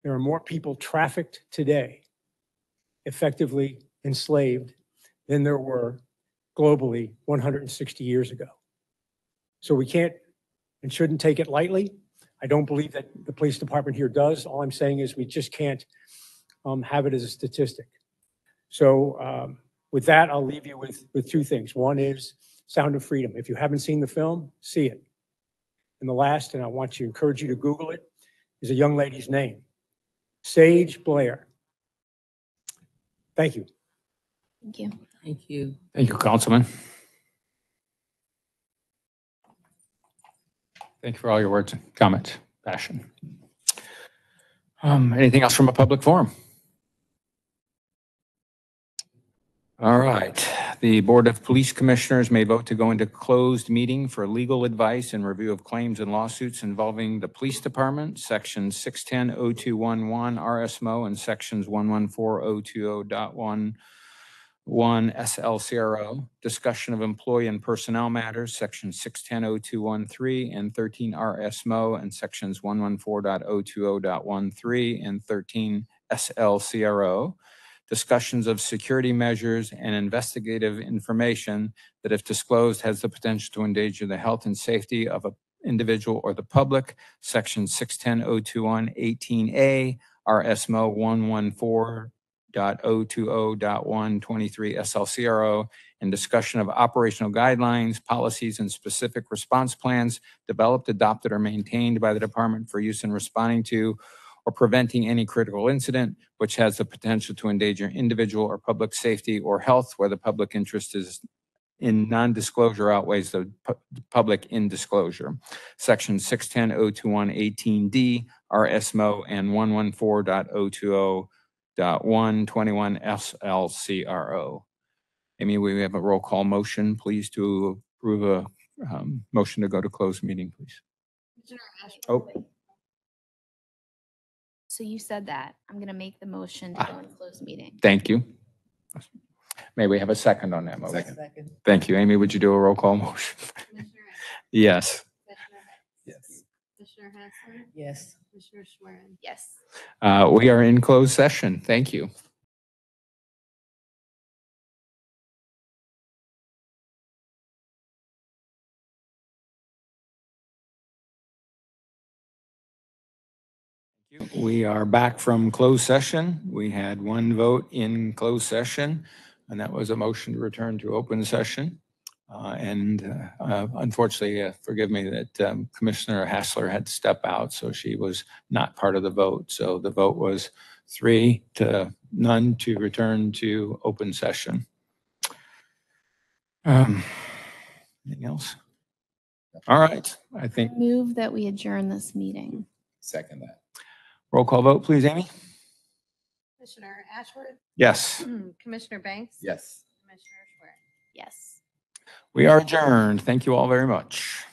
there are more people trafficked today, effectively enslaved, than there were globally 160 years ago. So we can't and shouldn't take it lightly. I don't believe that the police department here does. All I'm saying is we just can't have it as a statistic. So with that, I'll leave you with two things. One is Sound of Freedom. If you haven't seen the film, see it. And the last, and I want to encourage you to Google it, is a young lady's name, Sage Blair. Thank you. Thank you. Thank you. Thank you, Councilman. Thank you for all your words and comments, passion. Anything else from a public forum? All right. The Board of Police Commissioners may vote to go into closed meeting for legal advice and review of claims and lawsuits involving the Police Department, Section 610-0211 RSMO and Sections 114-020.11 SLCRO, discussion of employee and personnel matters, Section 610-0213 and 13 RSMO and Sections 114.020.13 and 13 SLCRO, discussions of security measures and investigative information that, if disclosed, has the potential to endanger the health and safety of an individual or the public, Section 610-021-18A, RSMO 114.020.123 SLCRO, and discussion of operational guidelines, policies, and specific response plans developed, adopted, or maintained by the department for use in responding to or preventing any critical incident which has the potential to endanger individual or public safety or health where the public interest is in non-disclosure outweighs the public in disclosure. Section 610.021.18D, RSMO, and 114.020.121 SLCRO. Amy, we have a roll call motion, please, to approve a motion to go to closed meeting, please. Oh, So you said that. I'm going to make the motion to go into closed meeting. thank you. May we have a second on that motion? Second. Thank you. Amy, would you do a roll call motion? Yes. Yes. Commissioner Hassler? Yes. Commissioner Schwerin? Yes. We are in closed session. Thank you. We are back from closed session. We had one vote in closed session, and that was a motion to return to open session. Unfortunately, forgive me that Commissioner Hassler had to step out, so she was not part of the vote. So the vote was 3-0 to return to open session. Anything else? All right, I think Move that we adjourn this meeting. Second that. roll call vote, please, Amy? Commissioner Ashworth? Yes, Commissioner Banks? Yes. Commissioner Schwerin? Yes. we are adjourned. Thank you all very much.